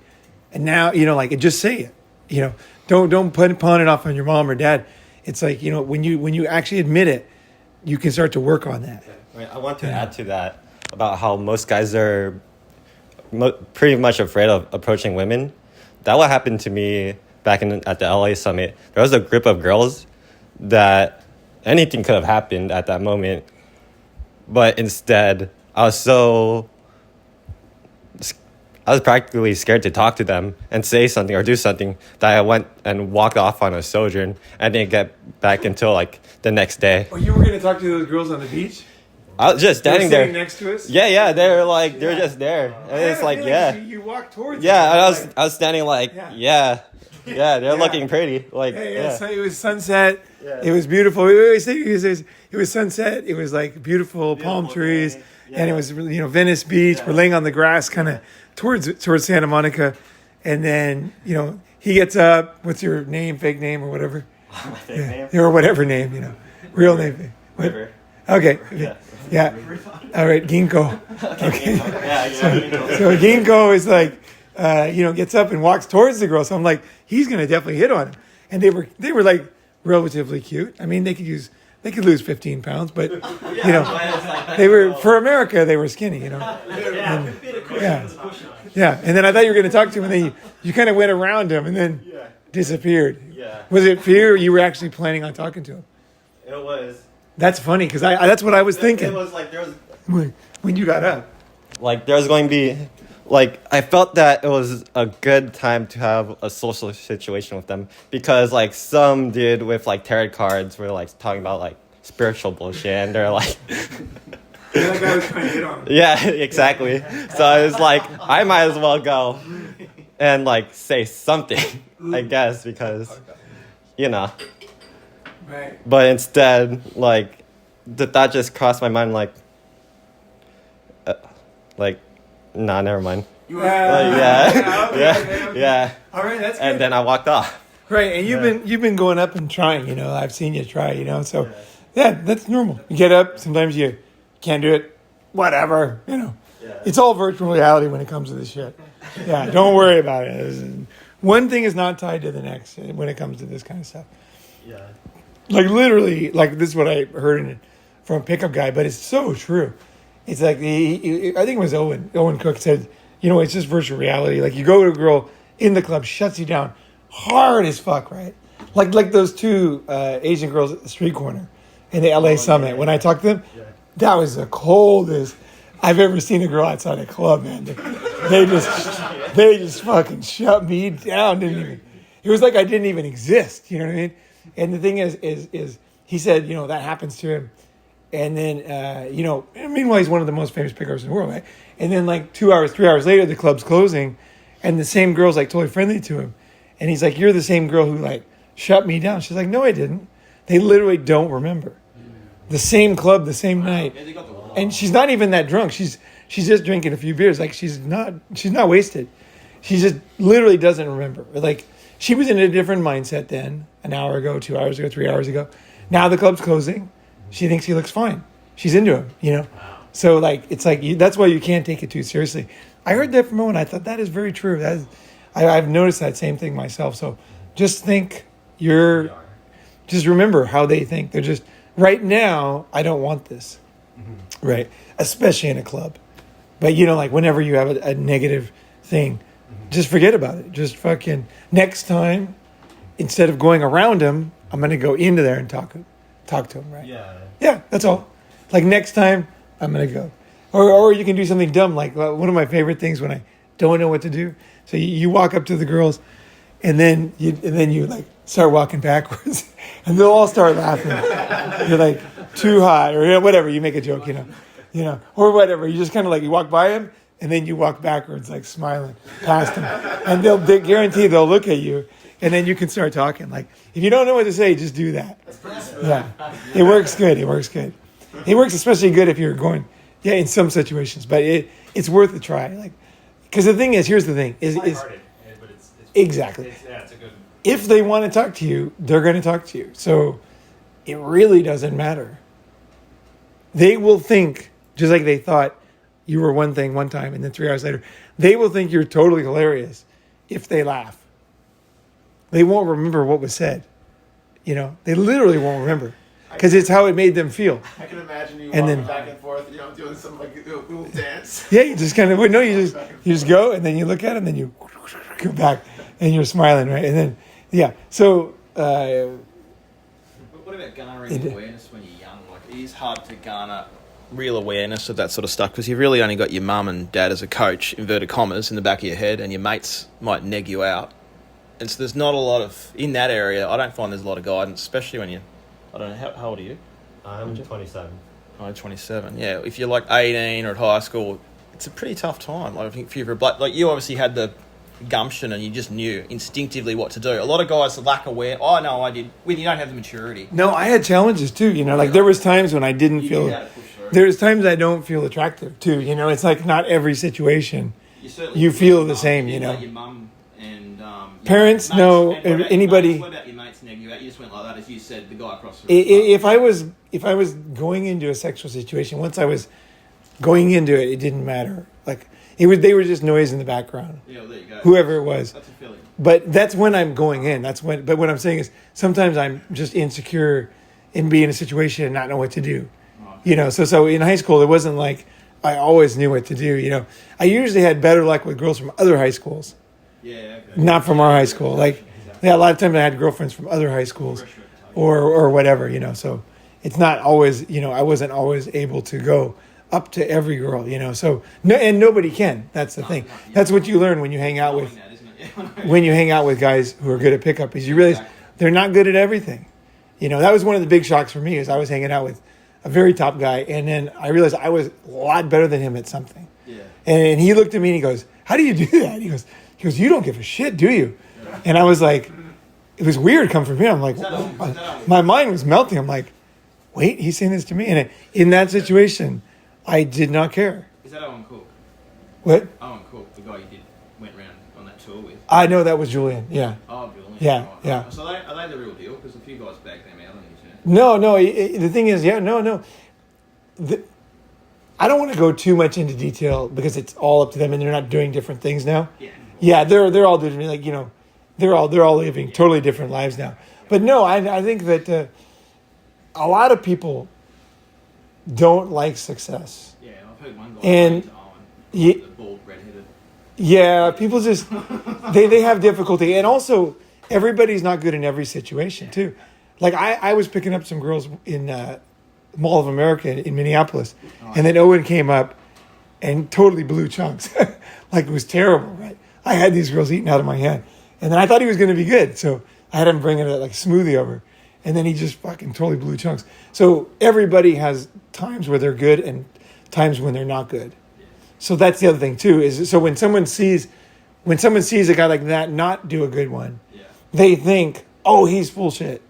And now, you know, like, just say it. You know, don't pawn it off on your mom or dad. It's like, you know, when you actually admit it, you can start to work on that. I want to add to that about how most guys are pretty much afraid of approaching women. That what happened to me back at the LA Summit. There was a group of girls that anything could have happened at that moment, but instead I was practically scared to talk to them and say something or do something that I went and walked off on a sojourn and didn't get back until like the next day. Oh, you were going to talk to those girls on the beach? I was just standing there. Next to us? Yeah, they're just there. And it's like, You walked towards yeah, them. I was standing like, yeah, they're looking pretty. Like, So it was sunset. Yeah. It was beautiful. It was sunset. It was like beautiful palm trees. Yeah. And it was, Venice Beach. Yeah. We're laying on the grass kind of towards Santa Monica. And then, he gets up. What's your name, fake name or whatever? My fake name? Or whatever name, real name. Whatever. Okay. Yeah. All right, Ginkgo. Okay. So Ginkgo is like, gets up and walks towards the girl. So I'm like, he's gonna definitely hit on him. And they were like relatively cute. I mean, they could lose 15 pounds, but they were, for America, they were skinny. And then I thought you were gonna talk to him, and then you kind of went around him and then disappeared. Yeah. Was it fear, or you were actually planning on talking to him? It was. That's funny because I that's what I was thinking. It was like there was when you got up. Like there was going to be, like I felt that it was a good time to have a social situation with them because like some dude with like tarot cards were like talking about like spiritual bullshit and they're like. That guy was trying to hit on him. Yeah, exactly. So I was like, I might as well go and like say something, I guess, because Right. But instead, like, the thought just crossed my mind, like, nah, never mind. Yeah. All right, that's good. And then I walked off. Right, and you've been going up and trying. I've seen you try. So, that's normal. You get up. Sometimes you can't do it. Whatever. It's all virtual reality when it comes to this shit. Yeah, don't worry about it. One thing is not tied to the next when it comes to this kind of stuff. Yeah. Like literally, like this is what I heard from a pickup guy, but it's so true. It's like I think it was Owen Cook said, it's just virtual reality. Like you go to a girl in the club, shuts you down hard as fuck, right? Like those two Asian girls at the street corner in the LA Summit. When I talked to them, that was the coldest I've ever seen a girl outside a club, man. They just fucking shut me down. It was like I didn't even exist. You know what I mean? And the thing is he said, that happens to him. And then, meanwhile, he's one of the most famous pickers in the world, right? And then like 3 hours later, the club's closing and the same girl's like totally friendly to him. And he's like, you're the same girl who like shut me down. She's like, no, I didn't. They literally don't remember. The same club, the same night. And she's not even that drunk. She's just drinking a few beers. Like she's not wasted. She just literally doesn't remember. Like she was in a different mindset then, an hour ago, 2 hours ago, 3 hours ago. Now the club's closing. She thinks he looks fine. She's into him, So like it's like that's why you can't take it too seriously. I heard that from Owen. I thought that is very true. I've noticed that same thing myself. So just just remember how they think. They're just right now. I don't want this, right? Especially in a club. But like whenever you have a negative thing, just forget about it. Just fucking next time, instead of going around him, I'm gonna go into there and talk to him, right? Yeah, that's all. Like next time, I'm gonna go, or you can do something dumb. Like one of my favorite things when I don't know what to do. So you walk up to the girls, and then you like start walking backwards, and they'll all start laughing. You're like too hot, or whatever. You make a joke, or whatever. You just kind of like you walk by him, and then you walk backwards, like smiling past him, and they guarantee they'll look at you. And then you can start talking. Like, if you don't know what to say, just do that. Yeah. It works good. It works especially good if you're going, in some situations. But it's worth a try. Like, because the thing is, here's the thing. Is but it's exactly. It's a good... If they want to talk to you, they're going to talk to you. So it really doesn't matter. They will think, just like they thought you were one thing one time, and then 3 hours later, they will think you're totally hilarious if they laugh. They won't remember what was said. They literally won't remember. because it's how it made them feel. I can imagine you And walking then- back and forth, doing some like little dance. Yeah, you just kind of you just go, and then you look at him, then you go back, and you're smiling, right? And then so. But what about garnering awareness when you're young? Like, it is hard to garner real awareness of that sort of stuff because you've really only got your mum and dad as a coach, inverted commas, in the back of your head, and your mates might neg you out. And so there's not a lot of, in that area, I don't find there's a lot of guidance, especially when you, I don't know, how old are you? I'm 27. I'm 27. Yeah, if you're like 18 or at high school, it's a pretty tough time. Like, I think if you're like you obviously had the gumption and you just knew instinctively what to do. A lot of guys lack aware. Oh no, I did. When you don't have the maturity. No, I had challenges too. Like there was times when I didn't feel. There's times I don't feel attractive too. It's like not every situation you feel the same. Like your mum and parents, mates, no, and anybody. Mates, what about your mates neg you out? You just went like that, as you said, the guy across the room. If I was going into a sexual situation, once I was going into it, it didn't matter. Like they were just noise in the background. Yeah, well, there you go. Whoever it was. That's a feeling. But that's when I'm going in. But what I'm saying is sometimes I'm just insecure in being in a situation and not know what to do. So in high school, it wasn't like I always knew what to do. I usually had better luck with girls from other high schools. Yeah, okay. Not from our high school. Like, a lot of times I had girlfriends from other high schools or whatever, so it's not always, I wasn't always able to go up to every girl, so and nobody can. That's the thing. That's what you learn when you hang out with guys who are good at pickup is you realize they're not good at everything. That was one of the big shocks for me is I was hanging out with a very top guy and then I realized I was a lot better than him at something. Yeah. And he looked at me and he goes, "How do you do that?" He goes, "You don't give a shit, do you?" Yeah. And I was like, it was weird coming from him. I'm like, my mind was melting. I'm like, wait, he's saying this to me. And in that situation, I did not care. Is that Owen Cook? What? Owen Cook, the guy you went around on that tour with. I know that was Julian. Yeah. Oh, Julian. Yeah, right. yeah. So are they the real deal? Because a few guys bagged them out on the internet. No. The thing is, no. I don't want to go too much into detail because it's all up to them, and they're not doing different things now. Yeah, they're all doing they're all living totally different lives now. But no, I think that a lot of people don't like success. Yeah, I've heard one guy And to Owen, the bald, redheaded. Yeah, people just they have difficulty, and also everybody's not good in every situation too. Like I was picking up some girls in Mall of America in Minneapolis, and then Owen came up and totally blew chunks, like it was terrible. Right? I had these girls eating out of my hand, and then I thought he was going to be good, so I had him bring it like smoothie over, and then he just fucking totally blew chunks. So everybody has times where they're good and times when they're not good. So that's the other thing too. Is so when someone sees a guy like that not do a good one, they think, oh, he's full shit.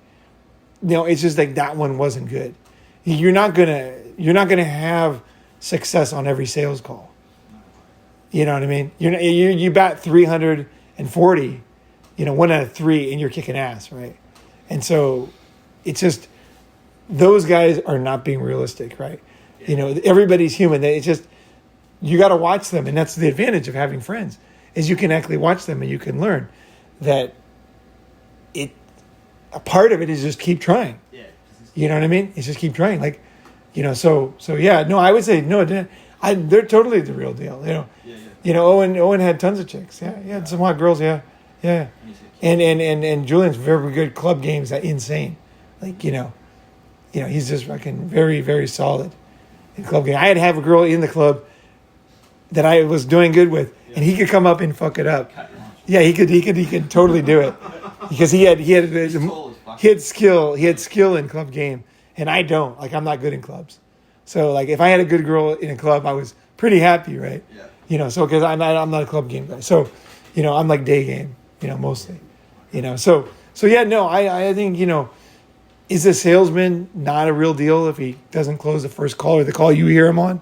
It's just like that one wasn't good. You're not gonna have success on every sales call. You know what I mean? You bat 340, 1 out of 3, and you're kicking ass, right? And so it's just those guys are not being realistic, right? Everybody's human. It's just you got to watch them, and that's the advantage of having friends is you can actually watch them and you can learn that a part of it is just keep trying. Yeah. You know what I mean? It's just keep trying. Like, so yeah, no, I would say no, they're totally the real deal. Owen had tons of chicks. Yeah. He had some hot girls. Yeah. And Julian's very good club games. That insane. Like, he's just fucking very, very solid in club game. I had to have a girl in the club that I was doing good with, and he could come up and fuck it up. Yeah, he could totally do it because he had skill in club game, and I don't. Like, I'm not good in clubs. So like if I had a good girl in a club, I was pretty happy, right? Yeah. So because I'm not a club game guy. So, I'm like day game, mostly. So yeah, no, I think, is a salesman not a real deal if he doesn't close the first call or the call you hear him on?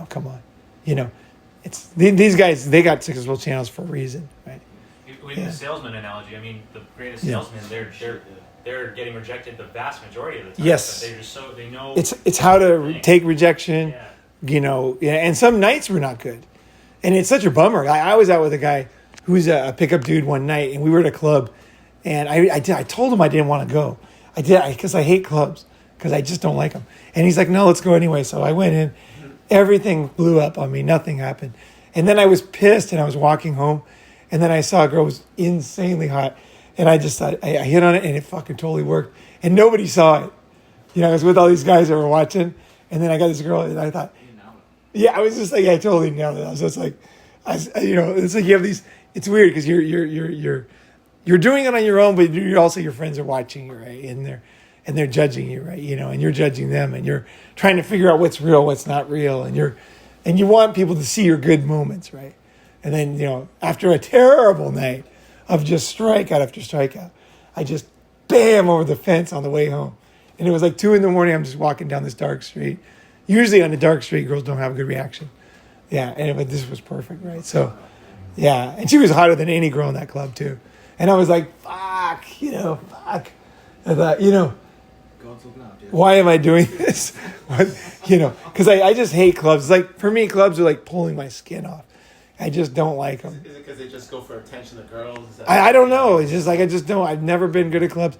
Come on. It's these guys, they got successful channels for a reason, right? The salesman analogy, the greatest salesmen, they're getting rejected the vast majority of the time. Yes. But they're just they know. It's how to take rejection, and some nights were not good. And it's such a bummer. I was out with a guy who's a pickup dude one night, and we were at a club, and I told him I didn't want to go. I did, because I hate clubs, because I just don't like them. And he's like, no, let's go anyway. So I went in. Everything blew up on me. Nothing happened. And then I was pissed, and I was walking home, and then I saw a girl who was insanely hot. And I just thought, I hit on it, and it fucking totally worked. And nobody saw it. You know, I was with all these guys that were watching, and then I got this girl, and I thought, yeah, I was just like, I totally nailed it. I was just like, it's like you have these. It's weird because you're doing it on your own, but you're also, your friends are watching you, right? And they're judging you, right? You know, and you're judging them, and you're trying to figure out what's real, what's not real, and you want people to see your good moments, right? And then, you know, after a terrible night of just strikeout after strikeout, I just bam over the fence on the way home. And it was like 2 a.m. I'm just walking down this dark street. Usually on a dark street, girls don't have a good reaction. Yeah, but this was perfect, right? So, yeah. And she was hotter than any girl in that club, too. And I was like, fuck. I thought, why am I doing this? Because I just hate clubs. It's like, for me, clubs are like pulling my skin off. I just don't like them. Is it because they just go for attention to girls? I don't know. It's just like, I just don't. I've never been good at clubs.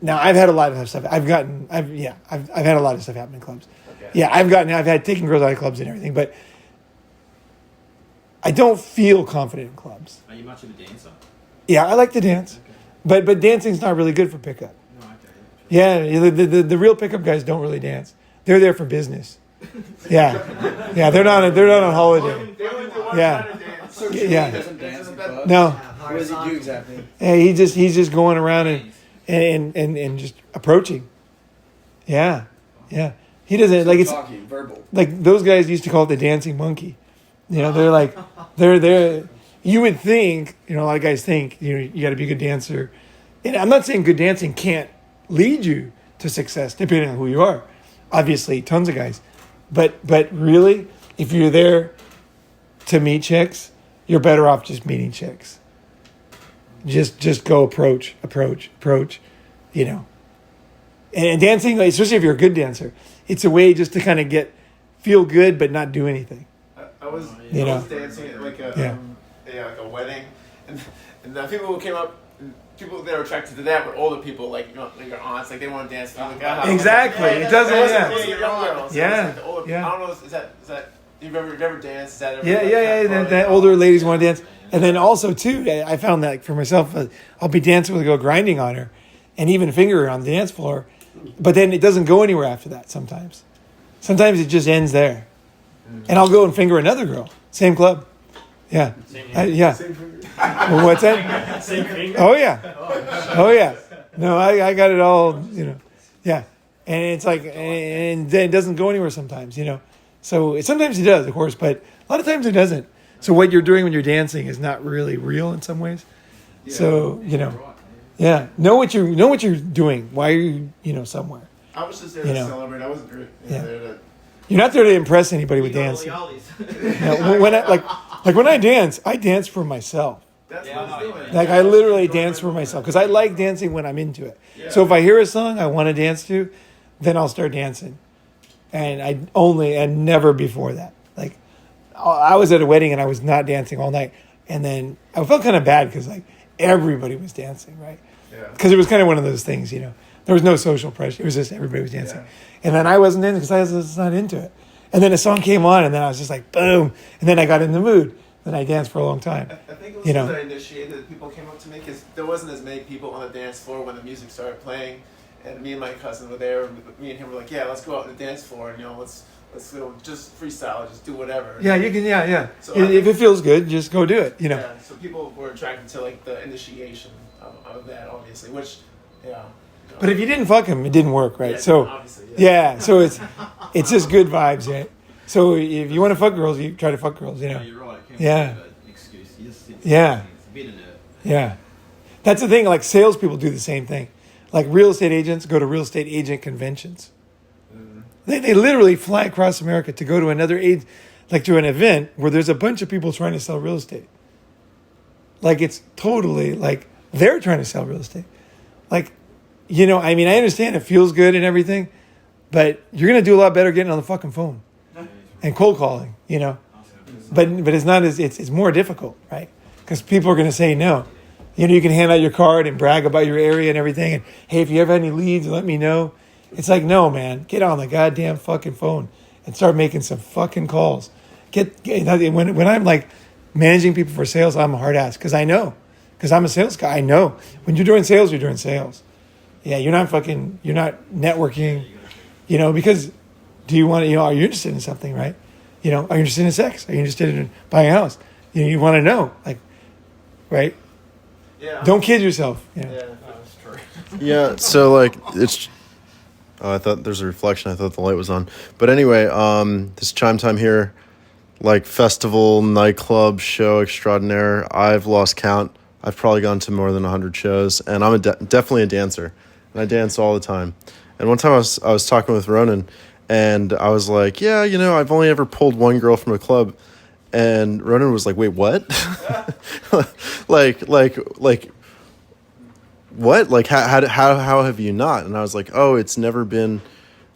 Now, I've had a lot of stuff. I've had a lot of stuff happen in clubs. Okay. Yeah, I've had taken girls out of clubs and everything, but I don't feel confident in clubs. Are you much of a dancer? Yeah, I like to dance, okay. but dancing's not really good for pickup. No, okay. Yeah, the real pickup guys don't really dance. They're there for business. Yeah, they're not on holiday. Yeah, yeah. No. What does he do exactly? Yeah, he's just going around and just approaching. Yeah. He doesn't like it's talking, verbal. Like those guys used to call it the dancing monkey. You know, they're like they're. You would think, a lot of guys think, you got to be a good dancer. And I'm not saying good dancing can't lead you to success, depending on who you are. Obviously, tons of guys. But really, if you're there to meet chicks, you're better off just meeting chicks. Just go approach. And dancing, especially if you're a good dancer, it's a way just to kind of feel good but not do anything. I was dancing at like a wedding, and the people who came up, people that were attracted to that were older people, like your aunts, like they want to dance. Exactly, it doesn't. Yeah. I don't know. Is that you've ever danced? Is that ever that older ladies want to dance, and then also too, I found that for myself, I'll be dancing with a girl, grinding on her, and even finger her on the dance floor, but then it doesn't go anywhere after that. Sometimes it just ends there, and I'll go and finger another girl, same club. Yeah. Well, what's that? Same finger? Oh yeah. No, I got it all, Yeah. And it's like, and then it doesn't go anywhere sometimes, So sometimes it does, of course, but a lot of times it doesn't. So what you're doing when you're dancing is not really real in some ways. Yeah, so, yeah. Know what you're doing. Why are you, somewhere? I was just there to celebrate. I wasn't there to... You're not there to impress anybody with dancing. When I dance for myself. That's what I was doing. Like I literally dance for myself because I like dancing when I'm into it. Yeah. So if I hear a song I want to dance to, then I'll start dancing. And never before that. Like I was at a wedding and I was not dancing all night, and then I felt kind of bad because like everybody was dancing, right? Yeah. Because it was kind of one of those things, There was no social pressure. It was just everybody was dancing. Yeah. And then I wasn't dancing because I was just not into it. And then a song came on, and then I was just like, boom. And then I got in the mood. Then I danced for a long time. I think it was that I initiated that people came up to me because there wasn't as many people on the dance floor when the music started playing. And me and my cousin were there. Me and him were like, yeah, let's go out on the dance floor. And, let's go just freestyle, just do whatever. Yeah, you can, yeah. So if it feels good, just go do it, Yeah, so people were attracted to, like, the initiation of that, obviously, which, yeah. But if you didn't fuck him, it didn't work, right? Yeah, so obviously, yeah, so it's just good vibes, right? So if you want to fuck girls, you try to fuck girls, No, you're right. Yeah. An excuse. You just Yeah. It's a bit of Yeah. That's the thing. Like salespeople do the same thing. Like real estate agents go to real estate agent conventions. They literally fly across America to go to to an event where there's a bunch of people trying to sell real estate. Like it's totally like they're trying to sell real estate. Like. I understand it feels good and everything, but you're going to do a lot better getting on the fucking phone and cold calling, But it's not it's more difficult, right? Because people are going to say no. You know, you can hand out your card and brag about your area and everything. And hey, if you ever have any leads, let me know. It's like, no, man, get on the goddamn fucking phone and start making some fucking calls. When I'm like managing people for sales, I'm a hard ass because I know, because I'm a sales guy. I know when you're doing sales, you're doing sales. Yeah, you're not networking, you know, because do you want to, you know, are you interested in something, right? You know, are you interested in sex? Are you interested in buying a house? You want to know, like, right? Yeah. Don't kid yourself. You know? Yeah, that's true. Yeah, so like it's. Oh, I thought there's a reflection. I thought the light was on. But anyway, this Chime Time here, like festival, nightclub, show extraordinaire. I've lost count. I've probably gone to more than 100 shows, and I'm definitely a dancer, and I dance all the time. And one time I was talking with Ronin, and I was like, yeah, you know, I've only ever pulled one girl from a club. And Ronan was like, wait, what? like, what? Like, how have you not? And I was like, oh, it's never been,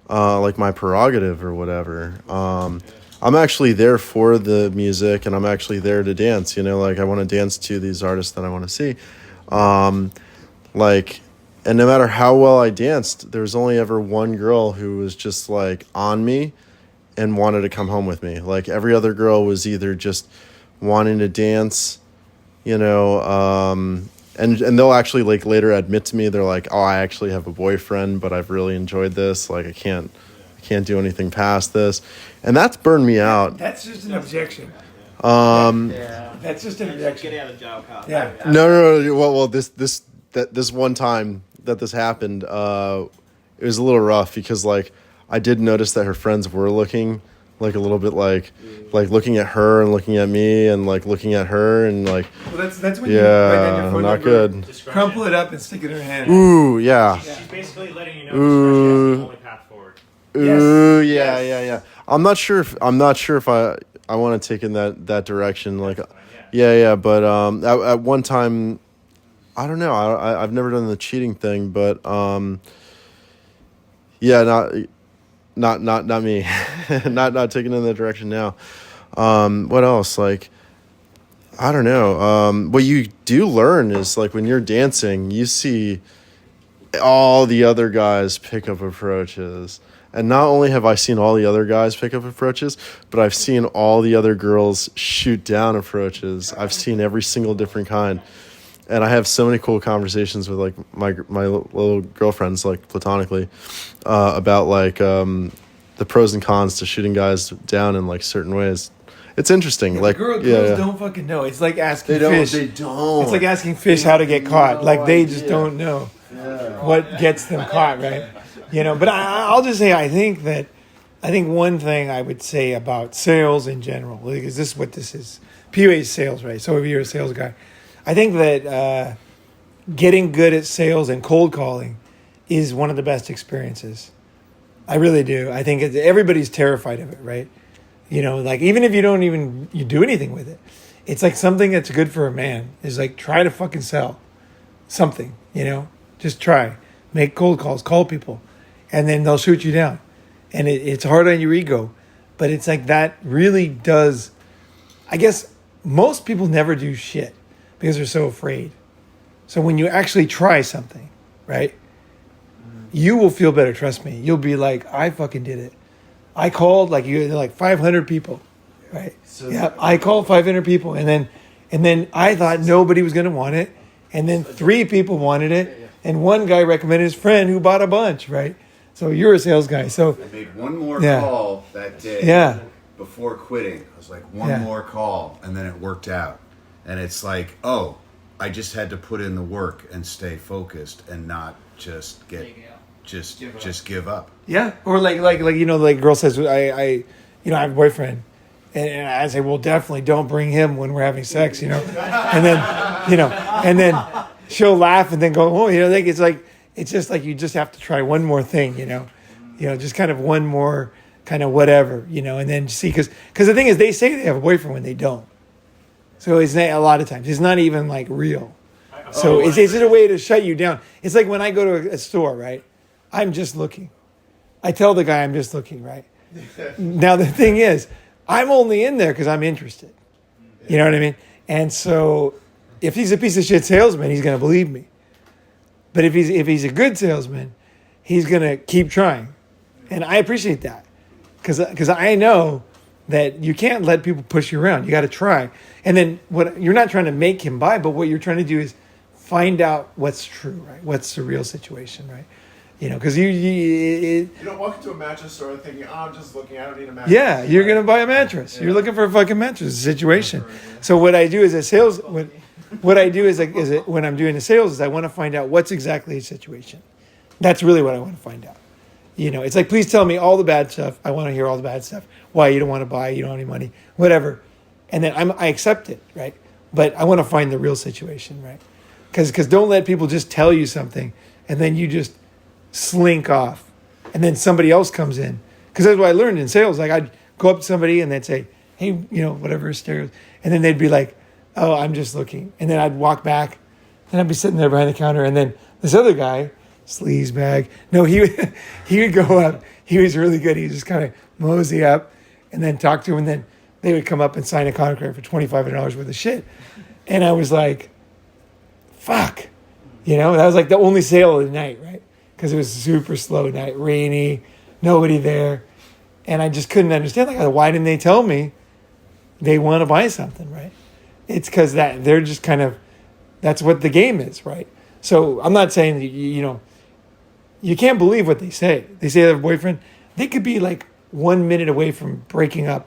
like my prerogative or whatever. I'm actually there for the music, and I'm actually there to dance, you know, like I want to dance to these artists that I want to see. Like, and no matter how well I danced, there was only ever one girl who was just like on me and wanted to come home with me. Like every other girl was either just wanting to dance, you know, and they'll actually like later admit to me, they're like, oh, I actually have a boyfriend, but I've really enjoyed this. Like I can't do anything past this. And that's burned me out. That's just an objection. Yeah. That's just an objection. Get out of jail card. Yeah. No. Well, this one time that this happened, it was a little rough because like I did notice that her friends were looking like a little bit like looking at her and looking at me and like looking at her and like, Well, that's when you write down your phone not number, good. crumple it up and stick it in her hand. Ooh, yeah. She's basically letting you know Ooh. discretion is the only path forward. Ooh, Yes. yeah. I'm not sure if I want to take in that direction. Like, yeah. But at one time, I don't know. I've never done the cheating thing, but yeah, not me, not taking in that direction now. What else? Like, I don't know. What you do learn is like when you're dancing, you see all the other guys pick up approaches. And not only have I seen all the other guys pick up approaches, but I've seen all the other girls shoot down approaches. I've seen every single different kind. And I have so many cool conversations with like my little girlfriends, like platonically, about like the pros and cons to shooting guys down in like certain ways. It's interesting. Like girls don't fucking know. It's like asking fish. They don't. It's like asking fish how to get caught. Like they just don't know what gets them caught, right? You know. But I'll just say I think one thing I would say about sales in general, because this is what this is. PUA is sales, right? So if you're a sales guy, I think that getting good at sales and cold calling is one of the best experiences. I really do. I think everybody's terrified of it, right? You know, like even if you do anything with it, it's like something that's good for a man is like try to fucking sell something, you know, just try, make cold calls, call people, and then they'll shoot you down. And it's hard on your ego, but it's like that really does, I guess most people never do shit because they're so afraid. So when you actually try something, right, you will feel better. Trust me. You'll be like, I fucking did it. I called like 500 people, right? So yeah, I called 500 people, and then I thought nobody was gonna want it, and then 3 people wanted it, and one guy recommended his friend who bought a bunch, right? So you're a sales guy. So I made one more call that day. Yeah. Before quitting, I was like one more call, and then it worked out. And it's like, oh, I just had to put in the work and stay focused and not just give up. Yeah, or like you know, like girl says, I have a boyfriend, and I say, well, definitely don't bring him when we're having sex, you know, and then she'll laugh and then go, oh, you know, like it's just like you just have to try one more thing, you know, just kind of one more kind of whatever, you know, and then see because the thing is they say they have a boyfriend when they don't, so it's not, a lot of times it's not even like real, so it's a way to shut you down. It's like when I go to a store, right? I'm just looking. I tell the guy I'm just looking, right? Now, the thing is, I'm only in there because I'm interested. You know what I mean? And so if he's a piece of shit salesman, he's going to believe me. But if he's a good salesman, he's going to keep trying. And I appreciate that because I know that you can't let people push you around. You got to try. And then what you're not trying to make him buy, but what you're trying to do is find out what's true, right? What's the real situation, right? You know, because You don't walk into a mattress store thinking, "Oh, I'm just looking. I don't need a mattress." yeah, you're gonna buy a mattress. You're looking for a fucking mattress situation. So what I do as a sales, what I do is when I'm doing the sales is I want to find out what's exactly the situation. That's really what I want to find out. You know, it's like, please tell me all the bad stuff. I want to hear all the bad stuff. Why you don't want to buy? You don't have any money, whatever. And then I accept it, right? But I want to find the real situation, right? Because don't let people just tell you something and then you just slink off, and then somebody else comes in. Because that's what I learned in sales. Like, I'd go up to somebody and they'd say, "Hey, you know, whatever stereos," and then they'd be like, "Oh, I'm just looking," and then I'd walk back, and I'd be sitting there behind the counter, and then this other guy, sleaze bag, no, he would go up. He was really good. He would just kind of mosey up, and then talk to him, and then they would come up and sign a contract for $2,500 worth of shit, and I was like, "Fuck," you know. That was like the only sale of the night, right? Because it was a super slow night, rainy, nobody there. And I just couldn't understand, like, why didn't they tell me they want to buy something, right? It's because that they're just kind of, that's what the game is, right? So I'm not saying that, you know, you can't believe what they say. They say they have a boyfriend. They could be like 1 minute away from breaking up.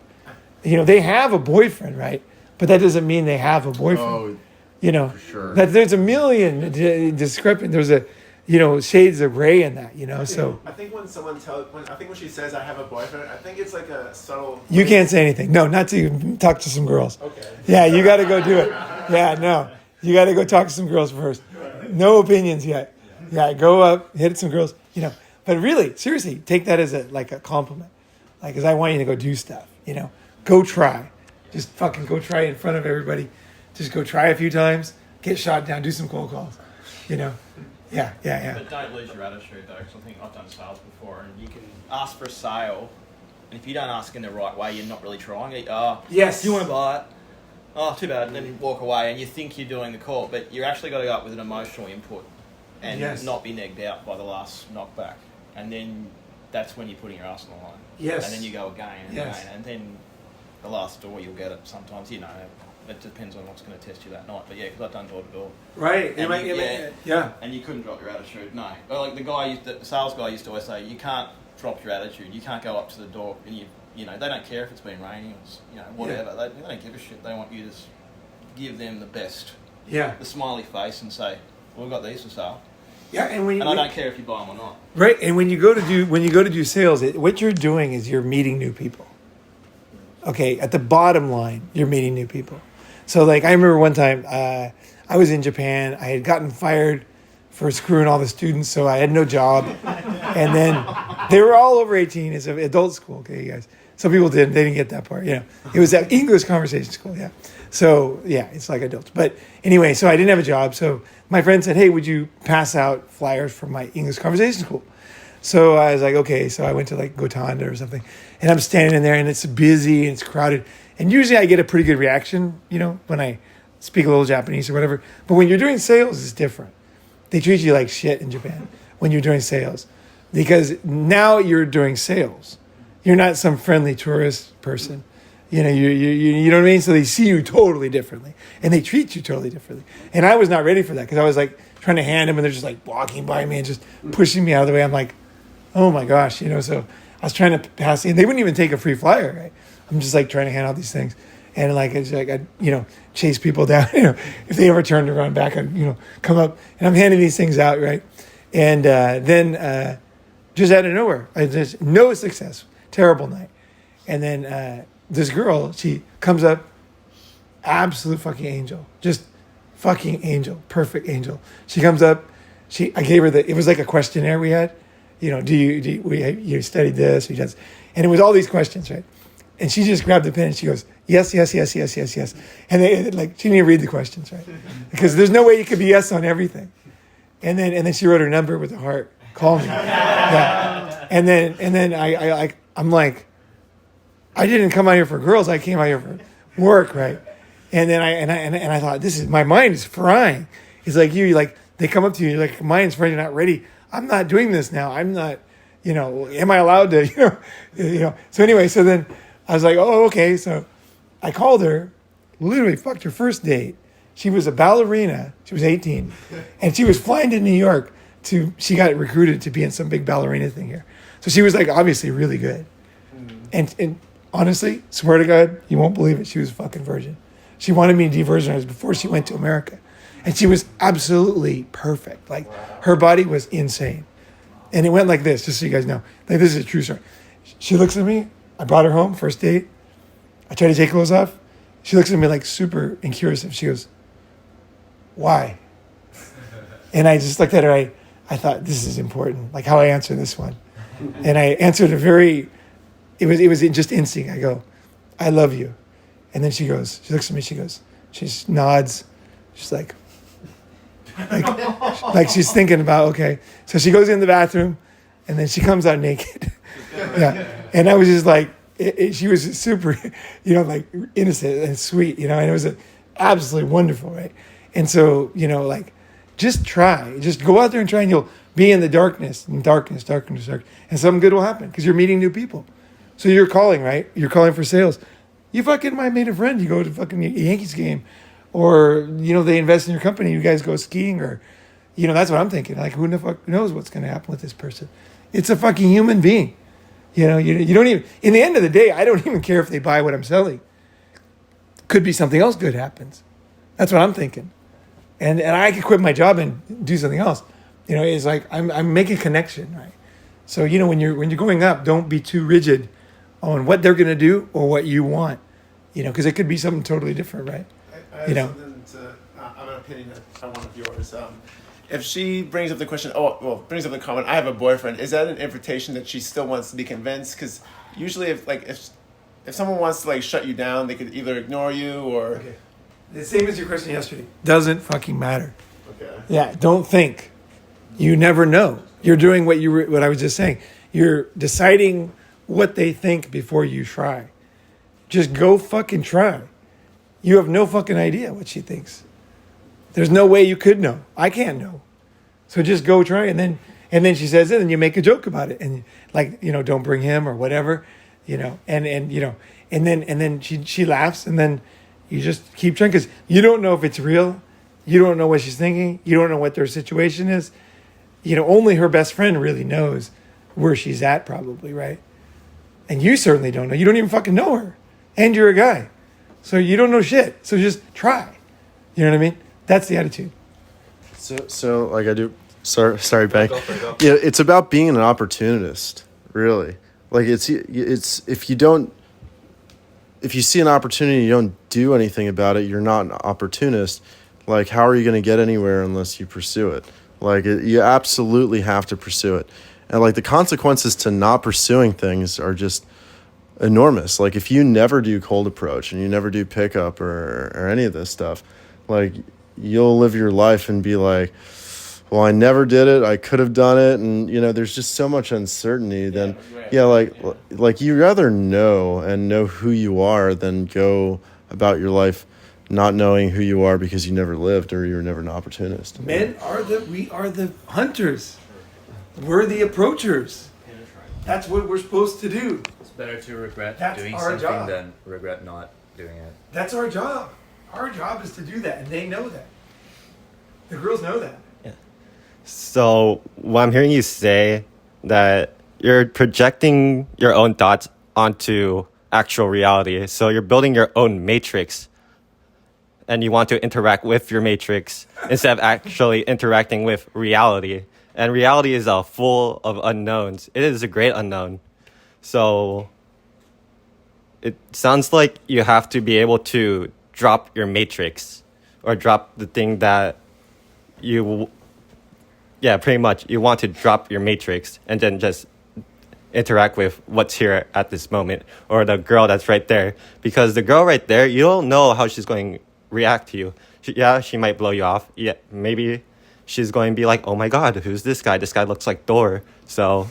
You know, they have a boyfriend, right? But that doesn't mean they have a boyfriend. Oh, you know, for sure. That there's a million discrepant. There's a, you know, shades of gray in that, you know. So I think when someone when she says I have a boyfriend, I think it's like a subtle. you can't say anything. No, not till you talk to some girls. Okay. Yeah, you got to go do it. Yeah, no, you got to go talk to some girls first. No opinions yet. Yeah, go up, hit some girls, you know. But really, seriously, take that as a compliment. Like, because I want you to go do stuff, you know. Go try. Just fucking go try in front of everybody. Just go try a few times. Get shot down. Do some cold calls, you know. Yeah. But don't lose your attitude, though, because I think I've done sales before, and you can ask for a sale, and if you don't ask in the right way, you're not really trying. Oh, yes. Do you want to buy it? Oh, too bad. And then walk away, and you think you're doing the call, but you actually got to go up with an emotional input and not be negged out by the last knockback. And then that's when you're putting your ass on the line. Yes. And then you go again and again, and then the last door you'll get it sometimes, you know. It depends on what's going to test you that night. But yeah, because I've done door to door. Right. Yeah. And you couldn't drop your attitude. No. But like the sales guy used to always say, you can't drop your attitude. You can't go up to the door and you know, they don't care if it's been raining or, you know, whatever. Yeah. They don't give a shit. They want you to give them the best. Yeah. The smiley face and say, well, we've got these for sale. Yeah, and I don't care if you buy them or not. Right. And when you go to do sales, what you're doing is you're meeting new people. Okay. At the bottom line, you're meeting new people. So, like, I remember one time I was in Japan. I had gotten fired for screwing all the students, so I had no job. And then they were all over 18. It's an adult school, okay, you guys. Some people didn't. They didn't get that part, you know. It was an English conversation school, yeah. So, yeah, it's like adults. But anyway, so I didn't have a job. So my friend said, hey, would you pass out flyers from my English conversation school? So I was like, okay. So I went to, like, Gotanda or something. And I'm standing in there, and it's busy, and it's crowded. And usually I get a pretty good reaction, you know, when I speak a little Japanese or whatever. But when you're doing sales, it's different. They treat you like shit in Japan when you're doing sales. Because now you're doing sales. You're not some friendly tourist person. You know, you know what I mean? So they see you totally differently. And they treat you totally differently. And I was not ready for that because I was, like, trying to hand them, and they're just, like, walking by me and just pushing me out of the way. I'm like, oh, my gosh, you know. So I was trying to pass it. And they wouldn't even take a free flyer, right? I'm just, like, trying to hand out these things. And, like, it's like, I, you know, chase people down, you know, if they ever turned around back, I'd, you know, come up. And I'm handing these things out, right? And then just out of nowhere, just no success, terrible night. And then this girl, she comes up, absolute fucking angel, just fucking angel, perfect angel. She comes up, I gave her it was like a questionnaire we had, you know, you studied this, you just, and it was all these questions, right? And she just grabbed the pen and she goes, yes. And she didn't even read the questions, right? Because there's no way you could be yes on everything. And then she wrote her number with a heart. Call me. Yeah. And then I'm like, I didn't come out here for girls. I came out here for work, right? And then I thought, this is, my mind is frying. It's like they come up to you, you're like, mind's frying, you're not ready. I'm not doing this now. I'm not, am I allowed to, So anyway, so then I was like, oh, okay. So I called her, literally fucked her first date. She was a ballerina. She was 18. And she was flying to New York she got recruited to be in some big ballerina thing here. So she was like, obviously really good. And honestly, swear to God, you won't believe it. She was a fucking virgin. She wanted me to de-virgin her before she went to America. And she was absolutely perfect. Like, her body was insane. And it went like this, just so you guys know. Like, this is a true story. She looks at me. I brought her home, first date. I tried to take clothes off. She looks at me like super incurious. She goes, why? And I just looked at her. I thought, this is important, like how I answer this one. And I answered it was just instinct. I go, I love you. And then she looks at me, she just nods. She's like she's thinking about, okay. So she goes in the bathroom and then she comes out naked. Yeah. And I was just like, she was super, like innocent and sweet, and it was absolutely wonderful, right? And so, just try. Just go out there and try, and you'll be in the darkness, and something good will happen because you're meeting new people. So you're calling, right? You're calling for sales. You fucking might meet a friend. You go to fucking Yankees game, or they invest in your company. You guys go skiing, or that's what I'm thinking. Like, who the fuck knows what's going to happen with this person? It's a fucking human being. You don't even. In the end of the day, I don't even care if they buy what I'm selling. Could be something else good happens. That's what I'm thinking. And I could quit my job and do something else. It's like I'm making a connection, right? So when you're going up, don't be too rigid on what they're gonna do or what you want, because it could be something totally different, right? I have something I have an opinion on one of yours. If she brings up the question, brings up the comment, I have a boyfriend. Is that an invitation that she still wants to be convinced? Because usually, if someone wants to shut you down, they could either ignore you or. Okay. The same as your question yesterday. Doesn't fucking matter. Okay. Yeah, don't think. You never know. You're doing what I was just saying. You're deciding what they think before you try. Just go fucking try. You have no fucking idea what she thinks. There's no way you could know. I can't know. So just go try, and then she says it, and you make a joke about it, and don't bring him or whatever, and then she laughs, and then you just keep trying, because you don't know if it's real. You don't know what she's thinking. You don't know what their situation is. Only her best friend really knows where she's at, probably, right? And you certainly don't know. You don't even fucking know her, and you're a guy, so you don't know shit. So just try. You know what I mean? That's the attitude. So like I do. Sorry, Bank. Yeah, it's about being an opportunist, really. Like it's if you see an opportunity and you don't do anything about it, you're not an opportunist. Like, how are you going to get anywhere unless you pursue it? Like, you absolutely have to pursue it. And like the consequences to not pursuing things are just enormous. Like, if you never do cold approach and you never do pickup or any of this stuff, like, you'll live your life and be like, well, I never did it. I could have done it. And, there's just so much uncertainty. Then, like you rather know who you are than go about your life not knowing who you are because you never lived or you're never an opportunist. We are the hunters. We're the approachers. That's what we're supposed to do. It's better to regret doing our something job. than regret not doing it. That's our job. Our job is to do that, and they know that. The girls know that. Yeah. So what I'm hearing you say, that you're projecting your own thoughts onto actual reality. So you're building your own matrix, and you want to interact with your matrix instead of actually interacting with reality. And reality is full of unknowns. It is a great unknown. So it sounds like you have to be able to drop your matrix, or drop the thing that pretty much you want to drop your matrix and then just interact with what's here at this moment, or the girl that's right there. Because the girl right there, you don't know how she's going to react to you. She might blow you off. Yeah, maybe she's going to be like, oh my God, who's this guy? This guy looks like Thor. So,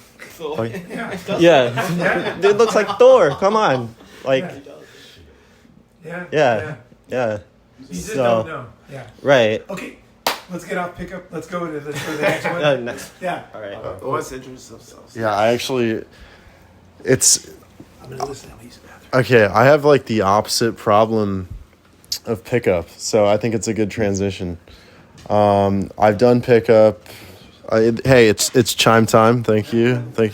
yeah, dude looks like Thor. Come on. Like, yeah. You just So- don't know. Yeah. Right. Okay. Let's get off pickup. Let's go to the next one. Next. Yeah. All right. What's interesting? Yeah, I actually, it's I'm gonna listen to Lisa bathroom. okay. I have like the opposite problem of pickup, so I think it's a good transition. I've done pickup. Hey, it's chime time. Thank you. I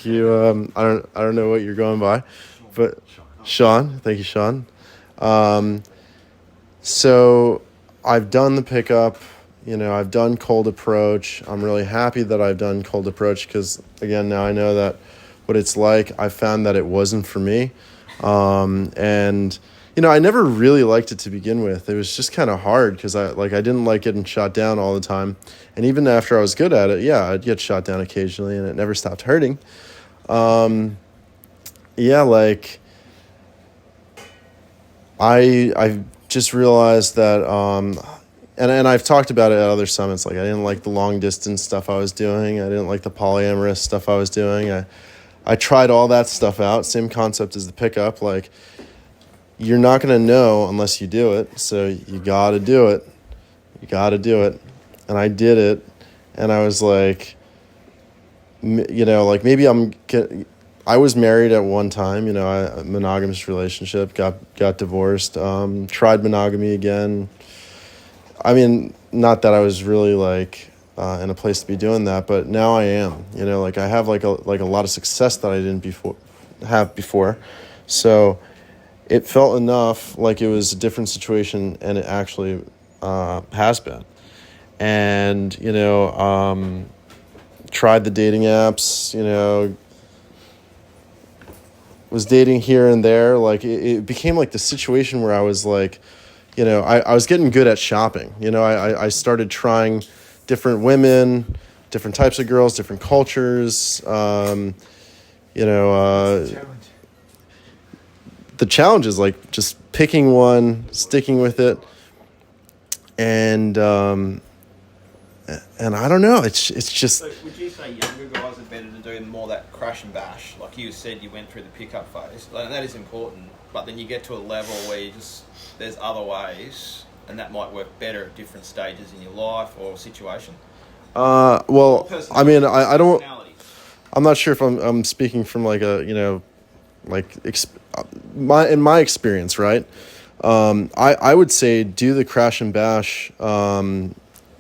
don't know what you're going by, but Sean. Thank you, Sean. So I've done the pickup. I've done cold approach. I'm really happy that I've done cold approach because, again, now I know that what it's like. I found that it wasn't for me. And, I never really liked it to begin with. It was just kind of hard because I didn't like getting shot down all the time. And even after I was good at it, yeah, I'd get shot down occasionally and it never stopped hurting. I just realized that, and I've talked about it at other summits. Like I didn't like the long distance stuff I was doing. I didn't like the polyamorous stuff I was doing. I tried all that stuff out. Same concept as the pickup. Like you're not going to know unless you do it. So you got to do it. And I did it. And I was like, maybe I was married at one time, a monogamous relationship, got divorced, tried monogamy again. I mean, not that I was really in a place to be doing that, but now I am. I have a lot of success that I didn't have before. So it felt enough like it was a different situation, and it actually has been. And tried the dating apps. Was dating here and there. It became like the situation where I was like, I was getting good at shopping. I started trying different women, different types of girls, different cultures. The challenge is like just picking one, sticking with it, and I don't know. It's just. So would you say younger guys are better to do more that crash and bash? Like you said, you went through the pickup phase. That is important, but then you get to a level where there's other ways, and that might work better at different stages in your life or situation. Well, I mean, I don't. Personalities. I'm not sure if I'm speaking from in my experience, right? I would say do the crash and bash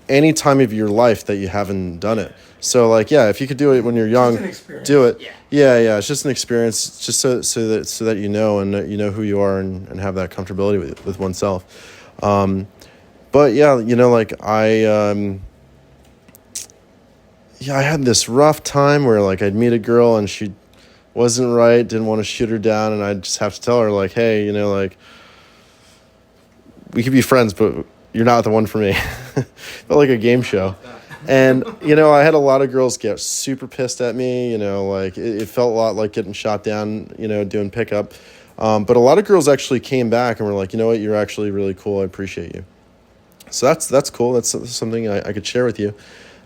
any time of your life that you haven't done it. So if you could do it when you're young, do it. Yeah. It's just an experience, just so that you know, and that you know who you are, and have that comfortability with oneself. But yeah, I had this rough time where I'd meet a girl and she wasn't right, didn't want to shoot her down, and I'd just have to tell her hey, we could be friends, but you're not the one for me. Felt like a game show. And, I had a lot of girls get super pissed at me, it felt a lot like getting shot down, doing pickup. But a lot of girls actually came back and were like, you know what, you're actually really cool. I appreciate you. So that's cool. That's something I could share with you.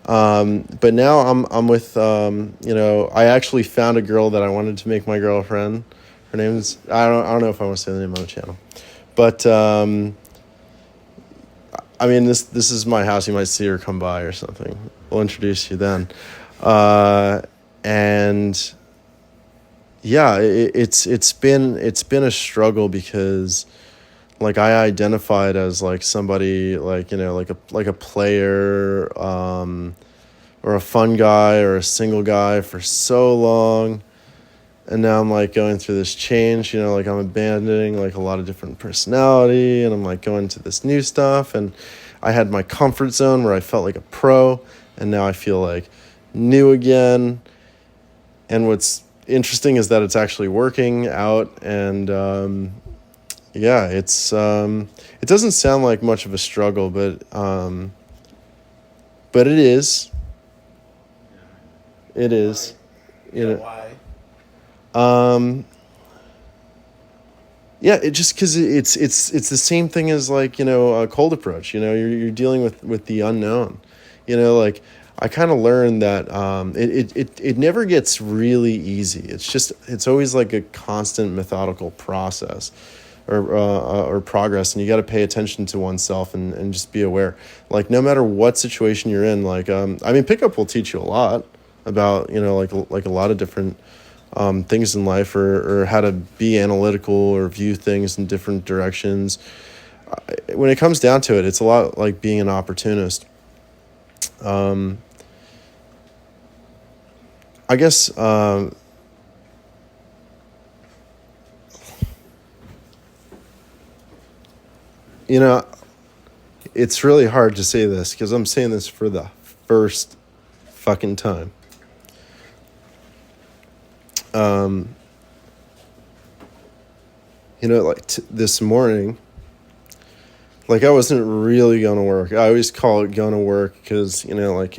But now I'm with, I actually found a girl that I wanted to make my girlfriend. Her name's, I don't know if I want to say the name on the channel, but, I mean, this is my house. You might see her come by or something. We'll introduce you then. And yeah, it's been a struggle because I identified as somebody like a player or a fun guy or a single guy for so long. And now I'm going through this change, I'm abandoning a lot of different personality, and I'm going to this new stuff. And I had my comfort zone where I felt like a pro, and now I feel new again. And what's interesting is that it's actually working out. And it doesn't sound like much of a struggle, but it is. It is. Why? Yeah, it just because it's the same thing as a cold approach. You're dealing with the unknown. I kind of learned that it never gets really easy. It's always a constant methodical process. or progress, and you got to pay attention to oneself and just be aware. Like no matter what situation you're in, like I mean, pickup will teach you a lot about like a lot of different things in life, or how to be analytical or view things in different directions. When it comes down to it, it's a lot like being an opportunist. I guess it's really hard to say this because I'm saying this for the first fucking time. This morning, like I wasn't really going to work. I always call it going to work because, like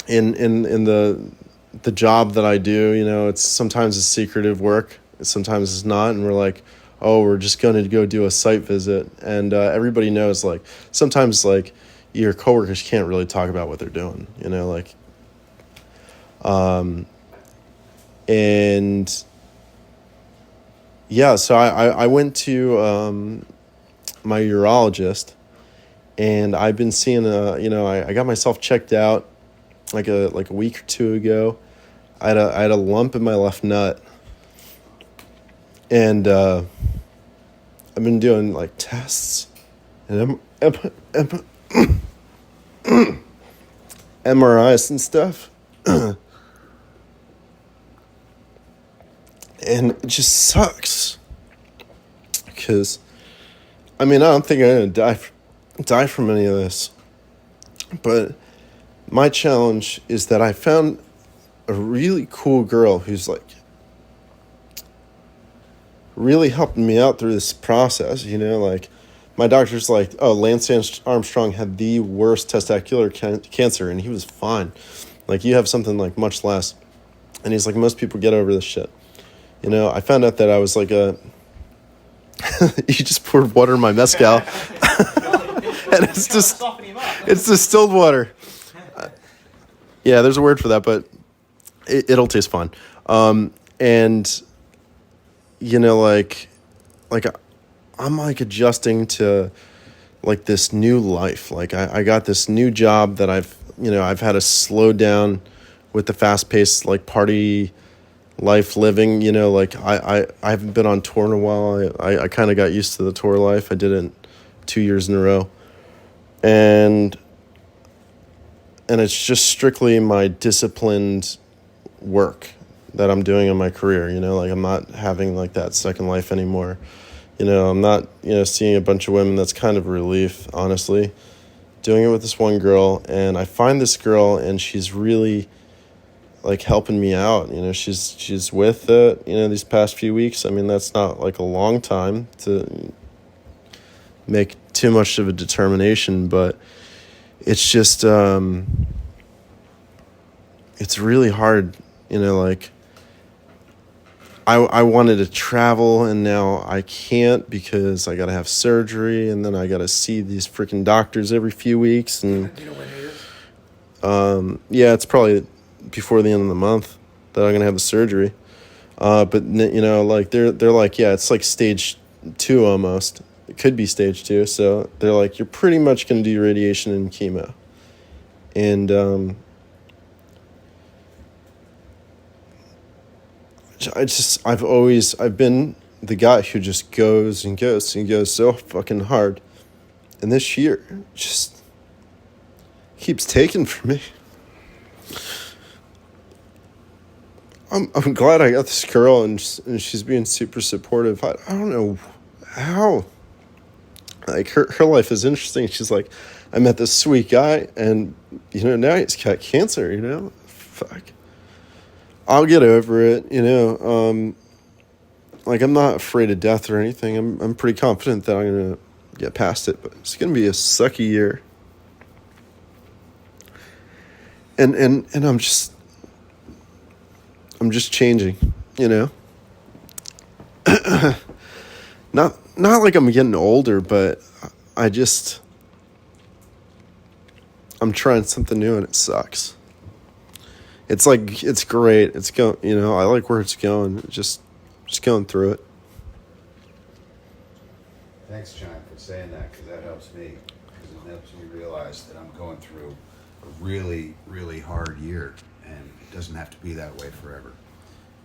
in the job that I do, it's sometimes it's secretive work. Sometimes it's not. And we're like, oh, we're just going to go do a site visit. And everybody knows, like, sometimes, like, your coworkers can't really talk about what they're doing, and yeah, so I went to my urologist, and I've been seeing I got myself checked out like a week or two ago. I had a lump in my left nut, and I've been doing like tests and MRIs and stuff. And it just sucks because, I mean, I don't think I'm going to die from any of this. But my challenge is that I found a really cool girl who's like really helping me out through this process, like my doctor's like, oh, Lance Armstrong had the worst testicular cancer and he was fine. Like you have something like much less. And he's like, most people get over this shit. I found out that I was like you just poured water in my mezcal. And it's distilled water. Yeah, there's a word for that, but it'll taste fine. And like I'm like adjusting to like this new life. Like I got this new job that I've had to slow down with the fast paced like party life living, like I haven't been on tour in a while. I kind of got used to the tour life. I did it 2 years in a row. And it's just strictly my disciplined work that I'm doing in my career, like I'm not having like that second life anymore. I'm not, seeing a bunch of women. That's kind of a relief, honestly. Doing it with this one girl, and I find this girl and she's really like helping me out. She's with it, these past few weeks. I mean, that's not like a long time to make too much of a determination, but it's just, it's really hard, like I wanted to travel and now I can't because I got to have surgery and then I got to see these freaking doctors every few weeks. And, Do you know when it is? Yeah, it's probably before the end of the month that I'm going to have the surgery. But like they're like, yeah, it's like stage 2 almost. It could be stage 2. So they're like, you're pretty much going to do radiation and chemo. And, I've been the guy who just goes and goes and goes so fucking hard. And this year just keeps taking from me. I'm glad I got this girl and she's being super supportive. I don't know how. Like her life is interesting. She's like, I met this sweet guy and now he's got cancer, Fuck. I'll get over it, like I'm not afraid of death or anything. I'm pretty confident that I'm gonna get past it, but it's gonna be a sucky year. And I'm just changing, Not like I'm getting older, but I'm trying something new and it sucks. It's like, it's great. It's I like where it's going. Just going through it. Thanks, Chime, for saying that, because that helps me. Because it helps me realize that I'm going through a really, really hard year, and it doesn't have to be that way forever.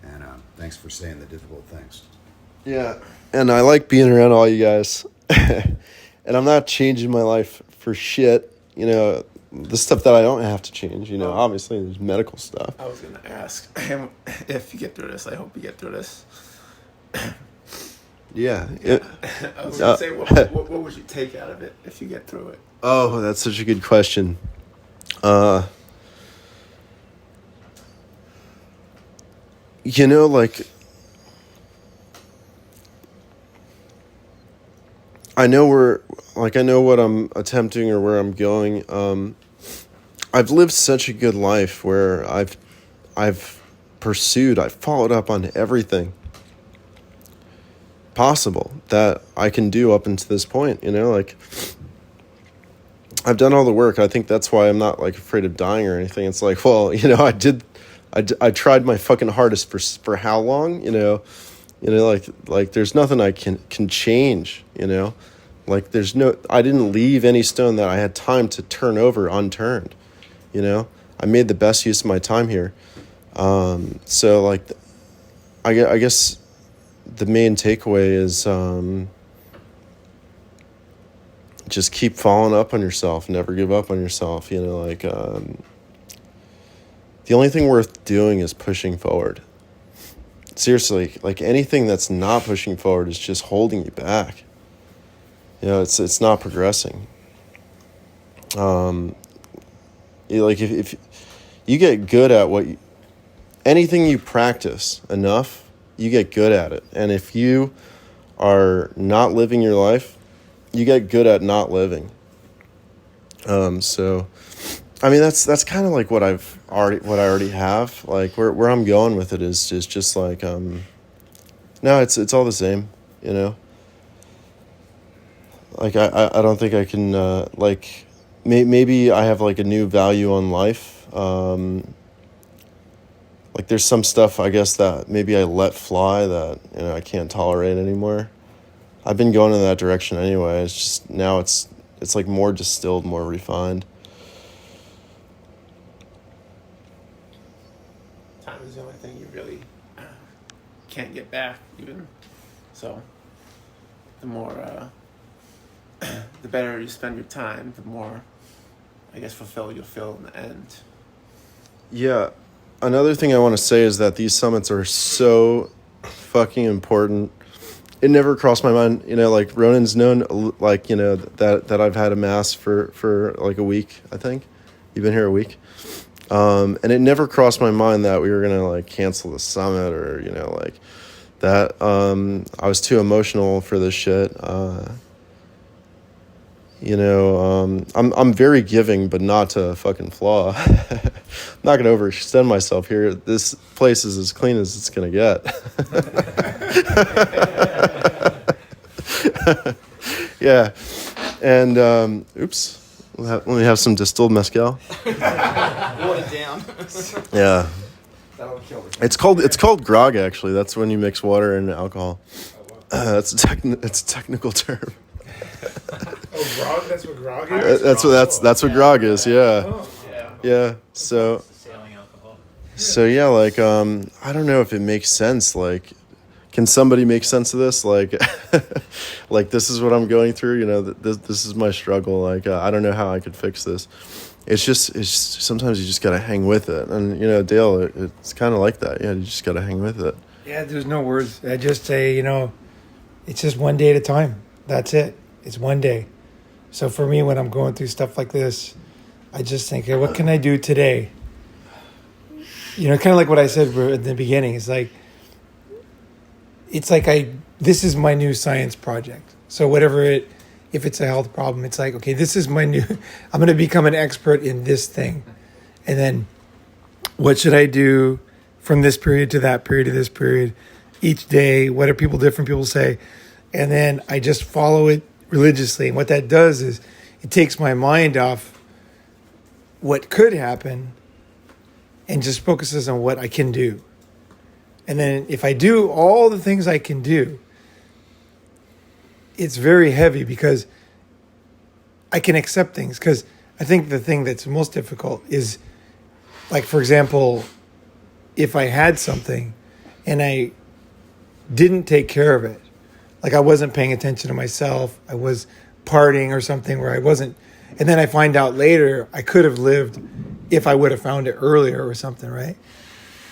And thanks for saying the difficult things. Yeah, and I like being around all you guys. And I'm not changing my life for shit. You know, the stuff that I don't have to change, you know, obviously there's medical stuff. I was going to ask him if you get through this. I hope you get through this. Yeah. I was going to say, what would you take out of it if you get through it? Oh, that's such a good question. You know, like, I know what I'm attempting or where I'm going. I've lived such a good life where I've followed up on everything possible that I can do up until this point, you know, like I've done all the work. I think that's why I'm not like afraid of dying or anything. It's like, well, you know, I tried my fucking hardest for how long, you know, like there's nothing I can change, you know, like I didn't leave any stone that I had time to turn over unturned, you know, I made the best use of my time here. So like, I guess the main takeaway is, just keep following up on yourself, never give up on yourself, you know, like, the only thing worth doing is pushing forward. Seriously, like anything that's not pushing forward is just holding you back. You know, it's not progressing. Like if you get good at anything you practice enough, you get good at it. And if you are not living your life, you get good at not living. So, I mean, that's kind of like what I already have. Like where I'm going with it is just like, no, it's all the same, you know. Like I don't think I can like maybe I have like a new value on life. Like there's some stuff I guess that maybe I let fly that, you know, I can't tolerate anymore. I've been going in that direction anyway. It's just now it's like more distilled, more refined. Time is the only thing you really can't get back, even. So, the more, the better you spend your time, the more, I guess, fulfilled you'll feel in the end. Yeah. Another thing I want to say is that these summits are so fucking important. It never crossed my mind, you know, like Ronin's known, like, you know, that I've had a mass for like a week, I think. You've been here a week. And it never crossed my mind that we were going to like cancel the summit or, you know, like that. I was too emotional for this shit. You know, I'm very giving, but not to a fucking flaw. I'm not going to overextend myself here. This place is as clean as it's going to get. Yeah. And, oops. Let me have some distilled mezcal. Watered down. Yeah. That'll kill it. It's called grog, actually. That's when you mix water and alcohol. That's it's a technical term. Oh, grog? That's what grog is? That's what grog is, yeah. Oh. Yeah. So Sailing alcohol. So yeah, like I don't know if it makes sense. Like, can somebody make sense of this? Like, like this is what I'm going through. You know, this is my struggle. Like, I don't know how I could fix this. It's just sometimes you just gotta hang with it. And you know, Dale, it's kind of like that. Yeah, you just gotta hang with it. Yeah, there's no words. I just say, you know, it's just one day at a time. That's it. It's one day. So for me, when I'm going through stuff like this, I just think, hey, what can I do today? You know, kind of like what I said at the beginning. It's like this is my new science project. So if it's a health problem, it's like, okay, this is I'm going to become an expert in this thing. And then what should I do from this period to that period to this period each day? What do different people say? And then I just follow it religiously. And what that does is it takes my mind off what could happen and just focuses on what I can do. And then if I do all the things I can do, it's very heavy because I can accept things. Because I think the thing that's most difficult is, like, for example, if I had something and I didn't take care of it, like I wasn't paying attention to myself, I was partying or something where I wasn't, and then I find out later I could have lived if I would have found it earlier or something, right?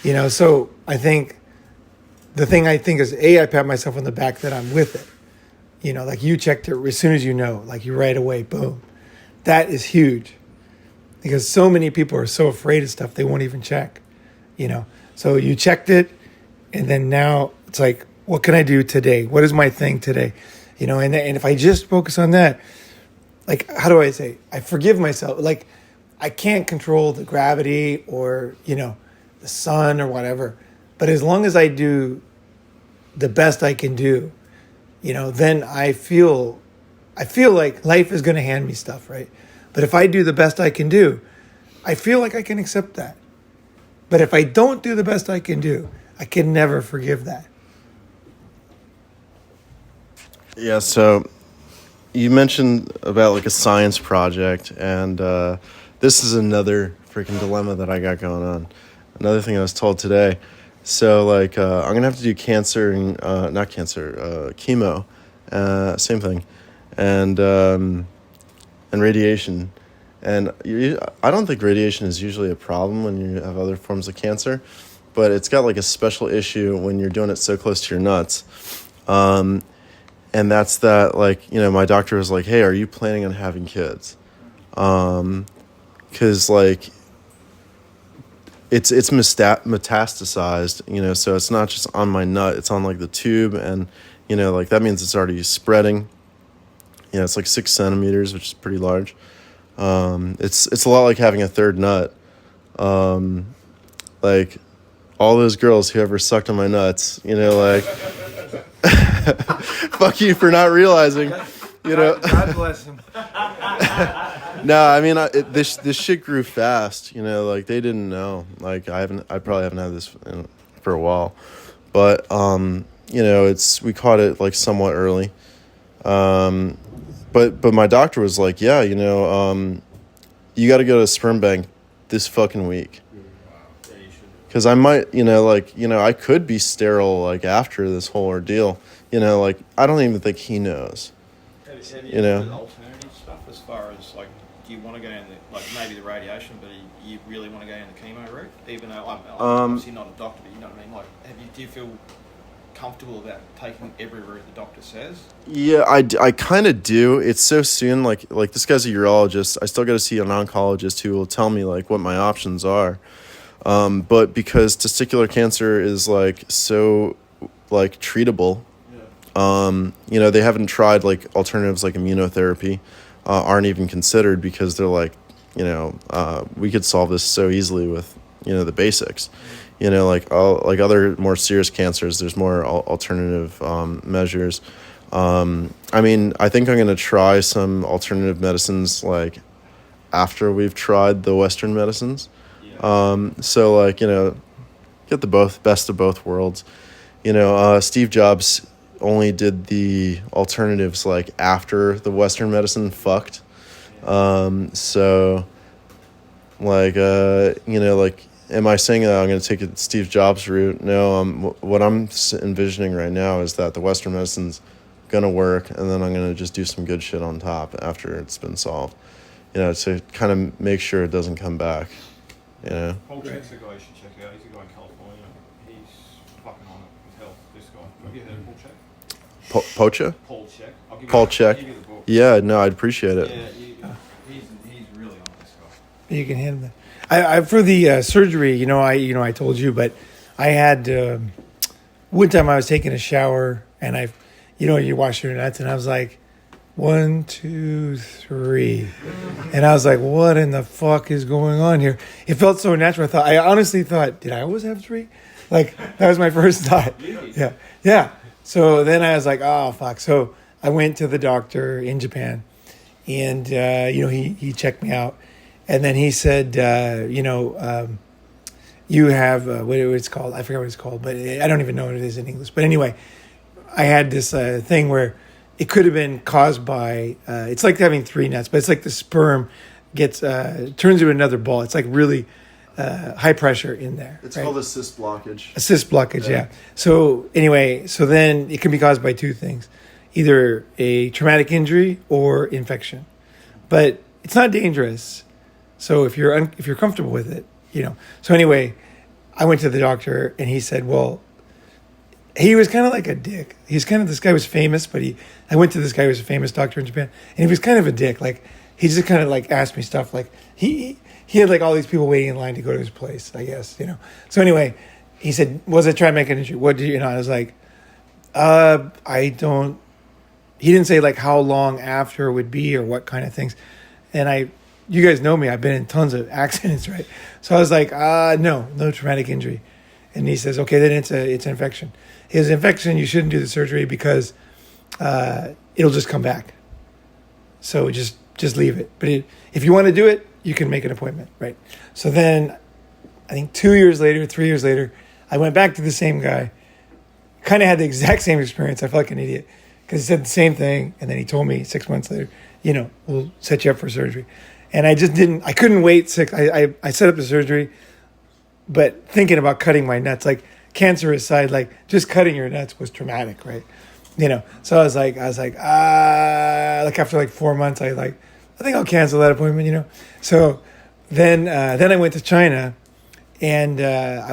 You know, so I think the thing I think is, I pat myself on the back that I'm with it. You know, like you checked it as soon as you know, like you right away, boom. That is huge because so many people are so afraid of stuff they won't even check, you know. So you checked it, and then now it's like, what can I do today? What is my thing today? You know, and if I just focus on that, like, how do I say? I forgive myself. Like, I can't control the gravity or, you know, the sun or whatever. But as long as I do the best I can do, you know, then I feel like life is going to hand me stuff, right? But if I do the best I can do, I feel like I can accept that. But if I don't do the best I can do, I can never forgive that. Yeah, so you mentioned about like a science project, and this is another freaking dilemma that I got going on. Another thing I was told today. So like I'm gonna have to do cancer and not cancer, chemo, same thing, and radiation. And I don't think radiation is usually a problem when you have other forms of cancer, but it's got like a special issue when you're doing it so close to your nuts. And that's that, like, you know, my doctor was like, hey, are you planning on having kids? Because, like, it's metastasized, you know, so it's not just on my nut, it's on, like, the tube, and, you know, like, that means it's already spreading. You know, it's like 6 centimeters, which is pretty large. It's a lot like having a third nut. Like, all those girls who ever sucked on my nuts, you know, like... Fuck you for not realizing, you know. God bless him. No, I mean, this shit grew fast, you know. Like, they didn't know. Like, I probably haven't had this for a while, but you know, we caught it like somewhat early. But my doctor was like, yeah, you know, you got to go to a sperm bank this fucking week. Because I might, you know, like, you know, I could be sterile, like, after this whole ordeal. You know, like, I don't even think he knows. Have you know? Alternative stuff as far as, like, do you want to go in, like, maybe the radiation, but you really want to go in the chemo route? Even though I'm obviously not a doctor, but you know what I mean? Like, do you feel comfortable about taking every route the doctor says? Yeah, I kind of do. It's so soon. Like this guy's a urologist. I still got to see an oncologist who will tell me, like, what my options are. But because testicular cancer is like so like treatable, you know, they haven't tried like alternatives like immunotherapy, aren't even considered because they're like, you know, we could solve this so easily with, you know, the basics, you know, like other more serious cancers, there's more alternative measures. I mean, I think I'm going to try some alternative medicines like after we've tried the Western medicines. So like, you know, get the best of both worlds. You know, Steve Jobs only did the alternatives like after the Western medicine fucked. So like, you know, like, am I saying that I'm going to take a Steve Jobs route? No, what I'm envisioning right now is that the Western medicine's going to work, and then I'm going to just do some good shit on top after it's been solved, you know, to kind of make sure it doesn't come back. Yeah. Paul Check's a guy you should check out. He's a guy in California. He's fucking on it with health. This guy. Have you heard of Paul Check? Pocha? Paul Check. Paul Check. I'll give you the book. Yeah, no, I'd appreciate it. Yeah, he's really on this guy. You can handle that. I for the surgery, you know, I told you, but I had one time I was taking a shower and you wash your nuts, and I was like, 1, 2, 3, and I was like, what in the fuck is going on here? It felt so natural. I honestly thought, did I always have 3? Like, that was my first thought. Yeah. So then I was like, oh fuck. So I went to the doctor in Japan, and you know, he checked me out, and then he said, you know, you have what it's called. I forget what it's called, but I don't even know what it is in English. But anyway, I had this thing where it could have been caused by, it's like having three nuts, but it's like the sperm gets, turns into another ball. It's like really high pressure in there. It's right? called a cyst blockage. A cyst blockage, yeah. So anyway, so then it can be caused by two things, either a traumatic injury or infection. But it's not dangerous. So if you're comfortable with it, So anyway, I went to the doctor and he said, well, he was kind of like a dick. This guy was famous, but I went to this guy who was a famous doctor in Japan, and he was kind of a dick. Like, he just kind of like asked me stuff. Like he had like all these people waiting in line to go to his place, I guess, So anyway, he said, was it traumatic injury? What did I was like, I don't, he didn't say like how long after it would be or what kind of things. And you guys know me, I've been in tons of accidents, right? So I was like, no traumatic injury. And he says, okay, then it's an infection. His infection, you shouldn't do the surgery because it'll just come back. So just leave it. But if you want to do it, you can make an appointment, right? So then I think 3 years later, I went back to the same guy. Kind of had the exact same experience. I felt like an idiot because he said the same thing. And then he told me 6 months later, we'll set you up for surgery. And I couldn't wait I set up the surgery, but thinking about cutting my nuts, like cancer aside, like just cutting your nuts was traumatic, right? So I was like, like after like 4 months, I think I'll cancel that appointment, So then I went to China, and I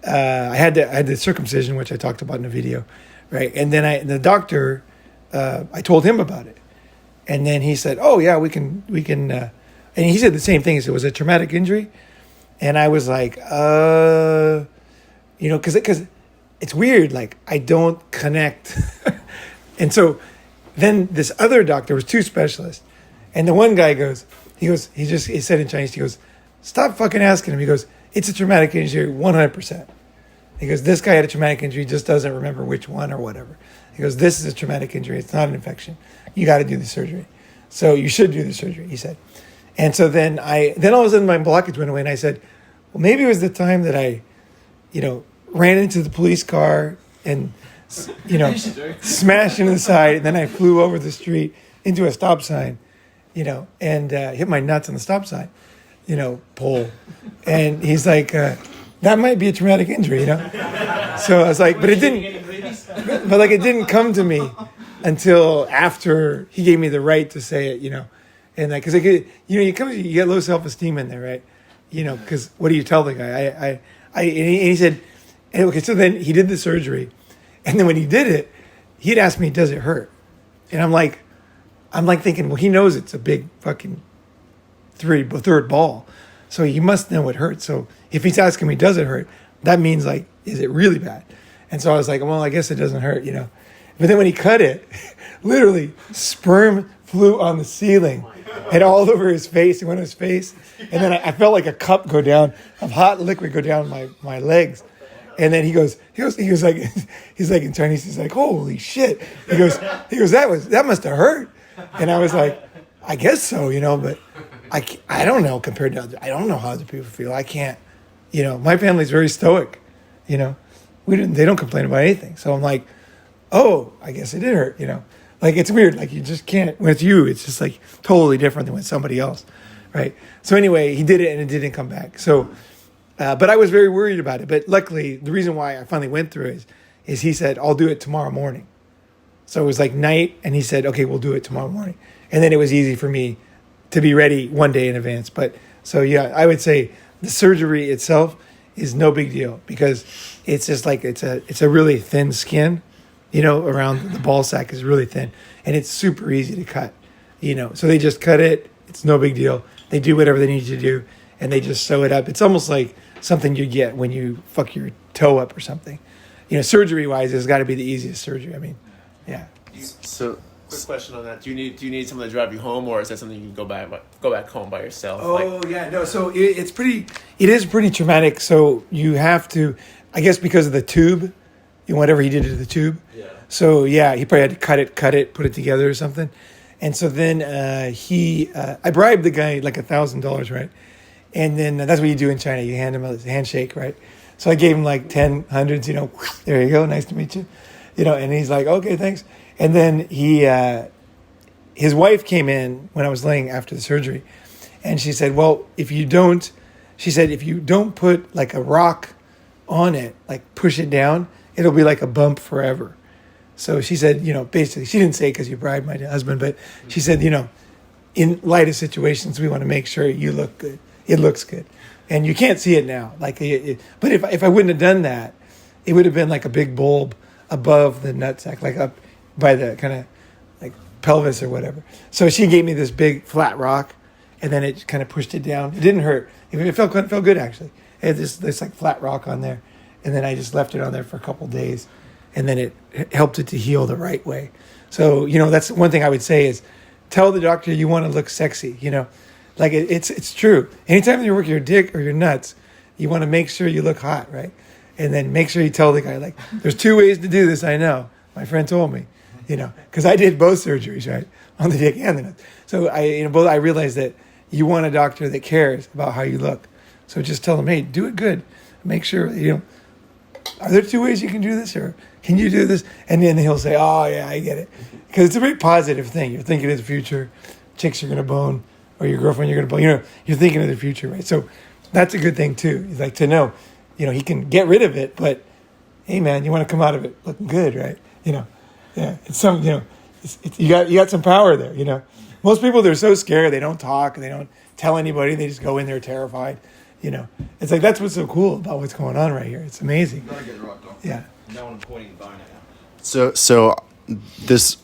had the circumcision, which I talked about in a video, right? And then the doctor, I told him about it, and then he said, oh yeah, we can, and he said the same thing. He said, was it a traumatic injury? And I was like, because it's weird. Like, I don't connect. And so then this other doctor was two specialists. And the one guy he said in Chinese, he goes, stop fucking asking him. He goes, it's a traumatic injury, 100%. He goes, this guy had a traumatic injury, just doesn't remember which one or whatever. He goes, this is a traumatic injury. It's not an infection. You got to do the surgery. So you should do the surgery, he said. And so then all of a sudden my blockage went away, and I said, well, maybe it was the time that I, ran into the police car and, smashed into the side, and then I flew over the street into a stop sign, and hit my nuts on the stop sign, pole. And he's like, that might be a traumatic injury, So I was like, but it didn't come to me until after he gave me the right to say it, and like, cause you get low self-esteem in there, right? Cause what do you tell the guy? And he said, okay, so then he did the surgery, and then when he did it, he'd ask me, does it hurt? And I'm like thinking, well, he knows it's a big fucking third ball, so he must know it hurts. So if he's asking me, does it hurt? That means like, is it really bad? And so I was like, well, I guess it doesn't hurt, But then when he cut it, literally sperm flew on the ceiling and all over his face. It went on his face. And then I felt like a cup go down of hot liquid go down my legs. And then he goes like, he's like in Chinese, he's like, holy shit. He goes, that must have hurt. And I was like, I guess so, but I don't know compared to I don't know how other people feel. I can't, my family's very stoic, they don't complain about anything. So I'm like, oh, I guess it did hurt, Like, it's weird. Like, you just can't, when it's you, it's just like totally different than with somebody else, right? So anyway, he did it and it didn't come back. So, but I was very worried about it. But luckily, the reason why I finally went through it is he said, I'll do it tomorrow morning. So it was like night, and he said, okay, we'll do it tomorrow morning. And then it was easy for me to be ready one day in advance. But so, yeah, I would say the surgery itself is no big deal because it's just like, it's a really thin skin, around the ball sack is really thin, and it's super easy to cut, so they just cut it. It's no big deal. They do whatever they need to do, and they just sew it up. It's almost like something you get when you fuck your toe up or something. Surgery wise, it's got to be the easiest surgery. I mean, yeah. So, quick question on that: Do you need someone to drive you home, or is that something you can go back home by yourself? Yeah, no. So it is pretty traumatic. So you have to, I guess, because of the tube, whatever he did to the tube. Yeah. So yeah, he probably had to cut it, put it together or something. And so then I bribed the guy like $1,000, right? And then that's what you do in China. You hand him a handshake, right? So I gave him like 10 hundreds, there you go. Nice to meet you. And he's like, okay, thanks. And then his wife came in when I was laying after the surgery, and she said, well, if you don't put like a rock on it, like push it down, it'll be like a bump forever. So she said, basically, she didn't say because you bribed my husband, but she said, in light of situations, we want to make sure you look good. It looks good. And you can't see it now. But if I wouldn't have done that, it would have been like a big bulb above the nutsack, like up by the kind of like pelvis or whatever. So she gave me this big flat rock, and then it kind of pushed it down. It didn't hurt. It felt good actually. It had this like flat rock on there, and then I just left it on there for a couple days, and then it helped it to heal the right way. So that's one thing I would say is tell the doctor you want to look sexy. Like it's true. Anytime you work your dick or your nuts, you want to make sure you look hot, right? And then make sure you tell the guy, like, there's 2 ways to do this. I know. My friend told me, because I did both surgeries, right, on the dick and the nuts. So I realized that you want a doctor that cares about how you look. So just tell them, hey, do it good. Make sure, are there 2 ways you can do this, or can you do this? And then he'll say, oh yeah, I get it, because it's a very positive thing. You're thinking of the future, chicks you're gonna bone, or your girlfriend you're gonna bone. You're thinking of the future, right? So that's a good thing too. It's like to know. He can get rid of it, but hey, man, you want to come out of it looking good, right? Yeah, it's some, you got some power there. Most people, they're so scared, they don't talk, they don't tell anybody, they just go in there terrified. It's like that's what's so cool about what's going on right here. It's amazing. You gotta get it right, Doc. Yeah. No one pointing the bone at you. So this,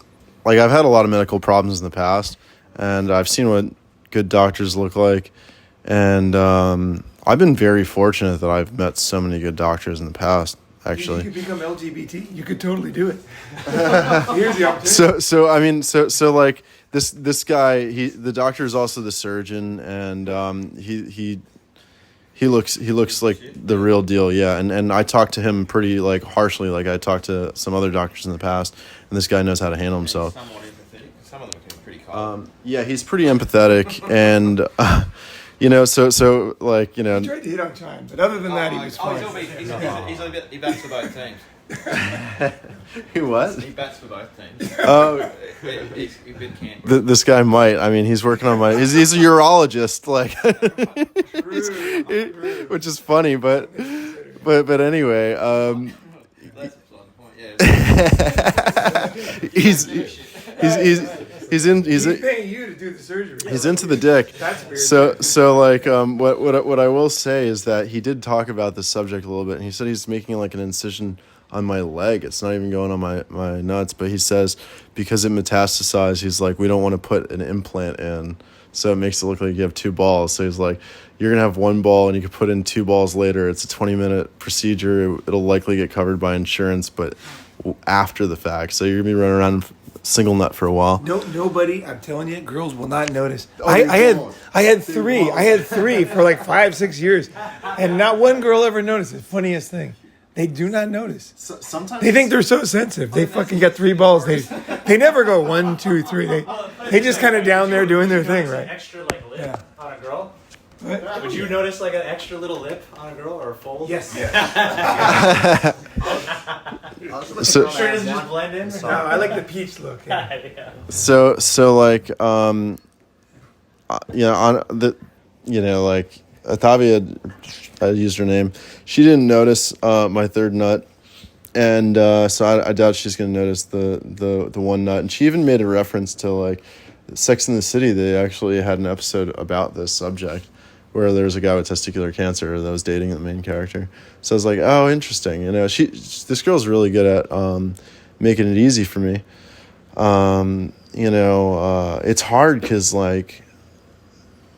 like, I've had a lot of medical problems in the past, and I've seen what good doctors look like, and I've been very fortunate that I've met so many good doctors in the past. Actually, you could become LGBT. You could totally do it. Here's the opportunity. So like this guy, the doctor is also the surgeon, and he looks like the real deal. Yeah, and I talked to him pretty like harshly. Like I talked to some other doctors in the past, and this guy knows how to handle himself. Somewhat empathetic. Some of them are pretty cold. Yeah, he's pretty empathetic, and. So like, He tried to hit on Chime, but other than that, he was fine. He bats for both teams. He what? He bats for both teams. Oh, He's a bit can't. this guy might. I mean, he's working on my. He's a urologist, like, which is funny, but anyway, That's beside the point. Yeah. He's paying you to do the surgery. He's into the dick. That's weird. So like what I will say is that he did talk about this subject a little bit, and he said he's making like an incision on my leg. It's not even going on my nuts, but he says because it metastasized, he's like, we don't want to put an implant in, so it makes it look like you have 2 balls. So he's like, you're gonna have 1 ball and you can put in 2 balls later. It's a 20-minute procedure. It'll likely get covered by insurance, but after the fact. So you're gonna be running around single nut for a while. No, nobody. I'm telling you, girls will not notice. I had 3 for like 5-6 years, and not one girl ever noticed. The funniest thing, they do not notice. Sometimes They think they're so sensitive. They fucking got 3 balls. They never go 1, 2, 3. They just kind of down there doing their thing, right? Extra like lip on a girl. What? Would you notice like an extra little lip on a girl or a fold? Yes. So Sure, it doesn't just blend in. No, I like the peach look. Yeah. Yeah. so like on the like Atavia, I used her name. She didn't notice my 3rd nut, and so I doubt she's gonna notice the 1 nut. And she even made a reference to like Sex and the City. They actually had an episode about this subject where there was a guy with testicular cancer that was dating the main character. So I was like, oh, interesting. This girl's really good at making it easy for me. It's hard because like,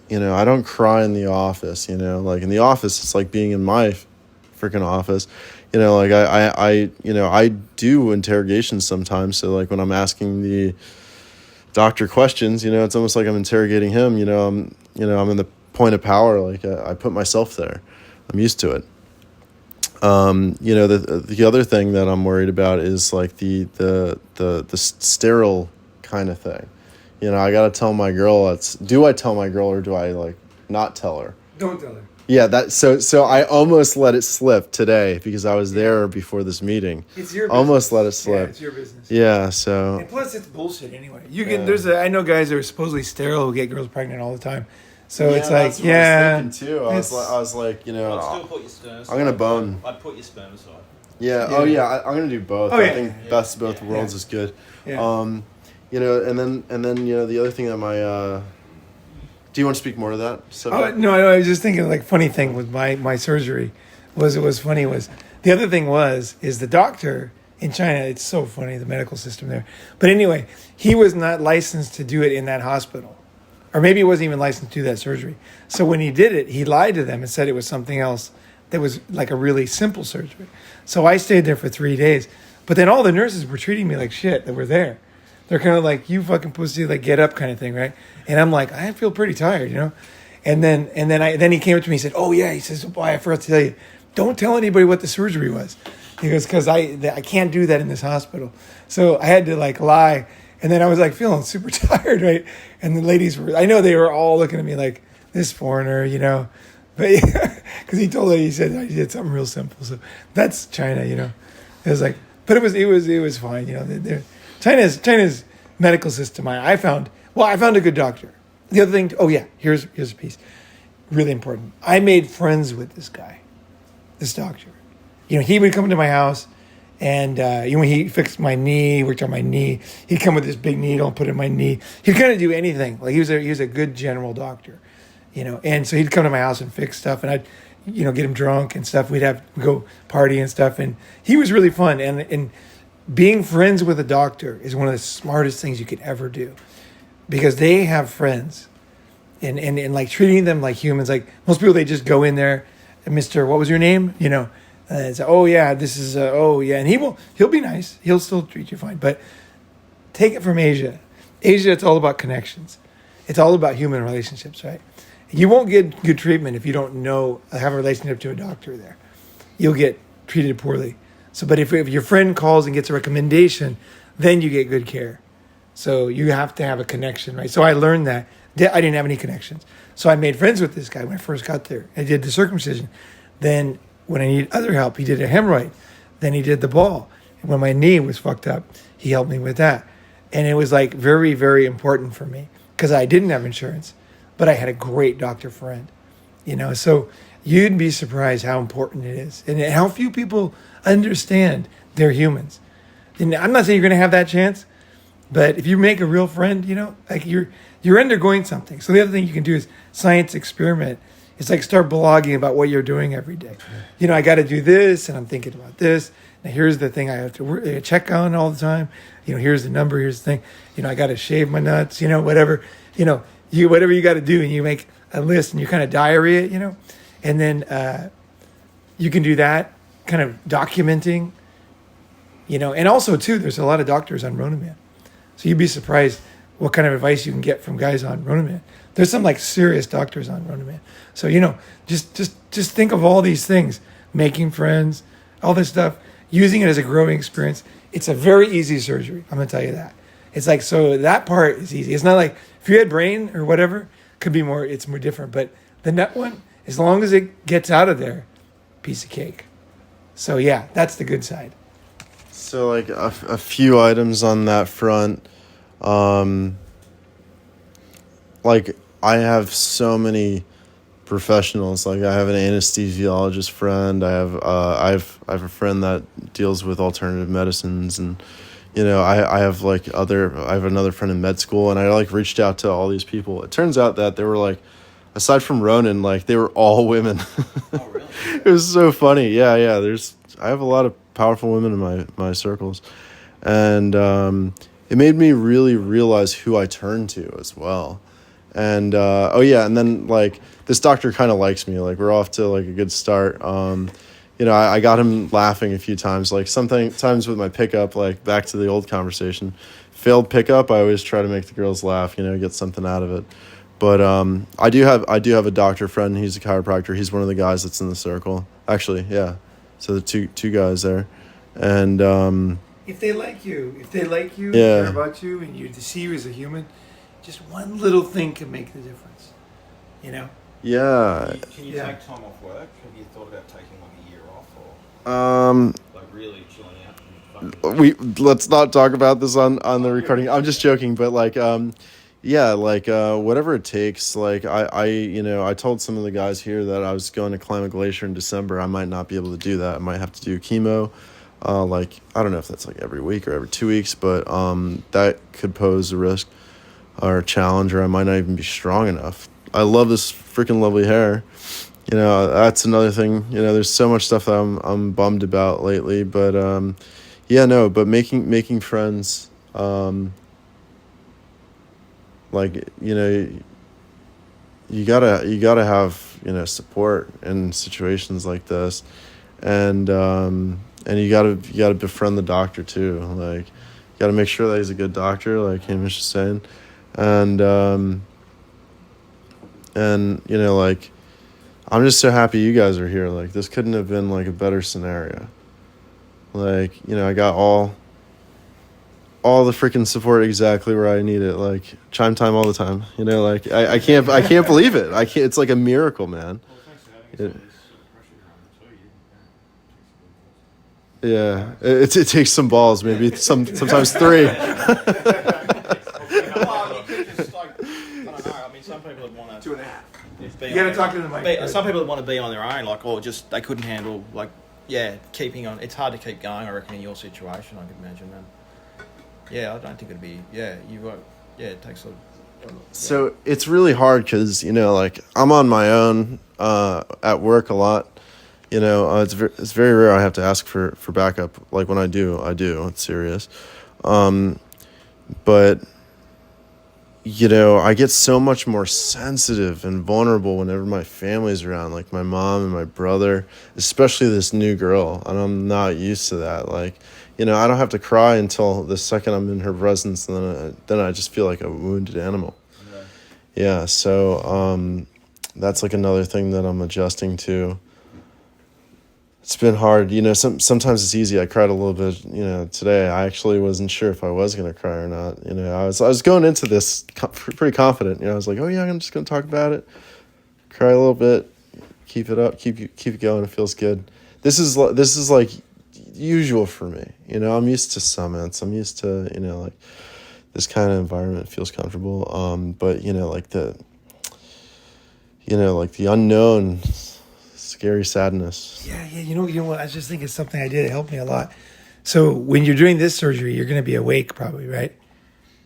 I don't cry in the office. Like in the office, it's like being in my freaking office. Like I do interrogations sometimes. So like when I'm asking the doctor questions, it's almost like I'm interrogating him. I'm in the point of power. Like I put myself there. I'm used to it. The other thing that I'm worried about is like the sterile kind of thing. I gotta tell my girl. Do I tell my girl or do I like not tell her? Don't tell her. Yeah, so I almost let it slip today because I was there before this meeting. It's your business. Almost let it slip. Yeah, it's your business. Yeah, so And plus, it's bullshit anyway. You can. I know guys that are supposedly sterile who get girls pregnant all the time. So it's like, that's what I was thinking too. I was like, you know, I'd still put your sperm aside. I'm gonna bone. I'd put your sperm aside. Yeah. Oh yeah. I'm gonna do both. Oh, I yeah. think best of both worlds is good. Yeah. You know, and then you know the other thing that my. Do you want to speak more to that subject? No, I was just thinking, like, funny thing with my surgery was the other thing is the doctor in China. It's so funny, the medical system there. But anyway, he was not licensed to do it in that hospital, or maybe he wasn't even licensed to do that surgery. So when he did it, he lied to them and said it was something else that was like a really simple surgery. So I stayed there for 3 days, but then all the nurses were treating me like shit that were there. They're kind of like, you fucking pussy, like, get up kind of thing, right? And I'm like, I feel pretty tired, you know? And then he came up to me and said, oh, yeah. He says, boy, I forgot to tell you, don't tell anybody what the surgery was. He goes, because I can't do that in this hospital. So I had to, like, lie. And then I was, like, feeling super tired, right? And the ladies I know they were all looking at me like, this foreigner, you know? But because he told her, he said, I did something real simple. So that's China, you know? It was like, but it was fine, you know? China's medical system. I found a good doctor. The other thing, here's a piece, really important. I made friends with this guy, this doctor. You know, he would come to my house, and he fixed my knee, worked on my knee. He'd come with this big needle and put it in my knee. He'd kind of do anything. Like he was a good general doctor, you know. And so he'd come to my house and fix stuff, and I'd, you know, get him drunk and stuff. We'd go party and stuff, and he was really fun. And being friends with a doctor is one of the smartest things you could ever do, because they have friends, and like treating them like humans. Like most people, they just go in there, Mr. What was your name? You know, and say, oh yeah, this is and he'll be nice. He'll still treat you fine. But take it from Asia. Asia, it's all about connections. It's all about human relationships, right? You won't get good treatment if you don't have a relationship to a doctor there. You'll get treated poorly. So, but if your friend calls and gets a recommendation, then you get good care. So you have to have a connection, right? So I learned that. I didn't have any connections. So I made friends with this guy when I first got there. I did the circumcision. Then when I needed other help, he did a hemorrhoid. Then he did the ball. And when my knee was fucked up, he helped me with that. And it was like very, very important for me because I didn't have insurance, but I had a great doctor friend, you know? So you'd be surprised how important it is and how few people understand they're humans. And I'm not saying you're going to have that chance, but if you make a real friend, you know, like you're undergoing something. So the other thing you can do is science experiment. It's like start blogging about what you're doing every day. You know, I got to do this, and I'm thinking about this. Now here's the thing I have to check on all the time. You know, here's the number. Here's the thing. You know, I got to shave my nuts. You know, whatever. You know, whatever you got to do, and you make a list, and you kind of diary it. You know, and then you can do that. Kind of documenting, you know, and also too, there's a lot of doctors on Ronin Man, so you'd be surprised what kind of advice you can get from guys on Ronin Man. There's some like serious doctors on Ronin Man, so you know, just think of all these things, making friends, all this stuff, using it as a growing experience. It's a very easy surgery. I'm gonna tell you that. It's like, so that part is easy. It's not like if you had brain or whatever, could be more. It's more different, but the nut one, as long as it gets out of there, piece of cake. So yeah, that's the good side. So like a few items on that front. Like I have so many professionals. Like I have an anesthesiologist friend. I have a friend that deals with alternative medicines, and you know I have another friend in med school, and I like reached out to all these people. It turns out that they were like, aside from Ronin, like they were all women. Oh, really? It was so funny. Yeah. I have a lot of powerful women in my circles, and it made me really realize who I turn to as well. And and then like this doctor kind of likes me. Like we're off to like a good start. You know, I got him laughing a few times. Like sometimes with my pickup, like back to the old conversation, failed pickup, I always try to make the girls laugh. You know, get something out of it. But I do have a doctor friend. He's a chiropractor. He's one of the guys that's in the circle. Actually, yeah. So the two guys there, and if they like you, yeah, care about you, and you see you as a human, just one little thing can make the difference. You know, Yeah. Can you take time off work? Have you thought about taking like a year off, or like really chilling out? Let's not talk about this on the recording. I'm just joking, but like whatever it takes. Like I told some of the guys here that I was going to climb a glacier in December. I might not be able to do that. I might have to do chemo. Like I don't know if that's like every week or every 2 weeks, but that could pose a risk or a challenge, or I might not even be strong enough. I love this freaking lovely hair. You know, that's another thing. You know, there's so much stuff that I'm bummed about lately, but but making friends, like, you know, you gotta have, you know, support in situations like this, and you gotta befriend the doctor too. Like, you gotta make sure that he's a good doctor, like Hamish is saying, and you know, like, I'm just so happy you guys are here. Like, this couldn't have been like a better scenario. Like, you know, I got all the freaking support exactly where I need it. Like, Chime time all the time. You know, like, I can't believe it. It's like a miracle, man. Yeah, it takes some balls, maybe sometimes three. Some people would want to 2.5. You gotta talk to the mic. Some people would want to be on their own, like, or just they couldn't handle, like, keeping on. It's hard to keep going, I reckon, in your situation. I could imagine that. Yeah, I don't think it'd be. Yeah, it takes a. So it's really hard because, you know, like, I'm on my own at work a lot. You know, it's very rare I have to ask for backup. Like, when I do. It's serious. But, you know, I get so much more sensitive and vulnerable whenever my family's around, like my mom and my brother, especially this new girl, and I'm not used to that. Like, you know, I don't have to cry until the second I'm in her presence, and then I just feel like a wounded animal. Yeah, so that's like another thing that I'm adjusting to. It's been hard, you know. Sometimes it's easy. I cried a little bit, you know, today. I actually wasn't sure if I was gonna cry or not. You know, I was going into this pretty confident. You know, I was like, oh yeah, I'm just gonna talk about it, cry a little bit, keep it up, keep it going. It feels good. This is like usual for me. You know, I'm used to summits. I'm used to, you know, like, this kind of environment feels comfortable. But, you know, like the unknown. Scary sadness. Yeah. You know what? I just think it's something I did. It helped me a lot. So when you're doing this surgery, you're going to be awake probably, right?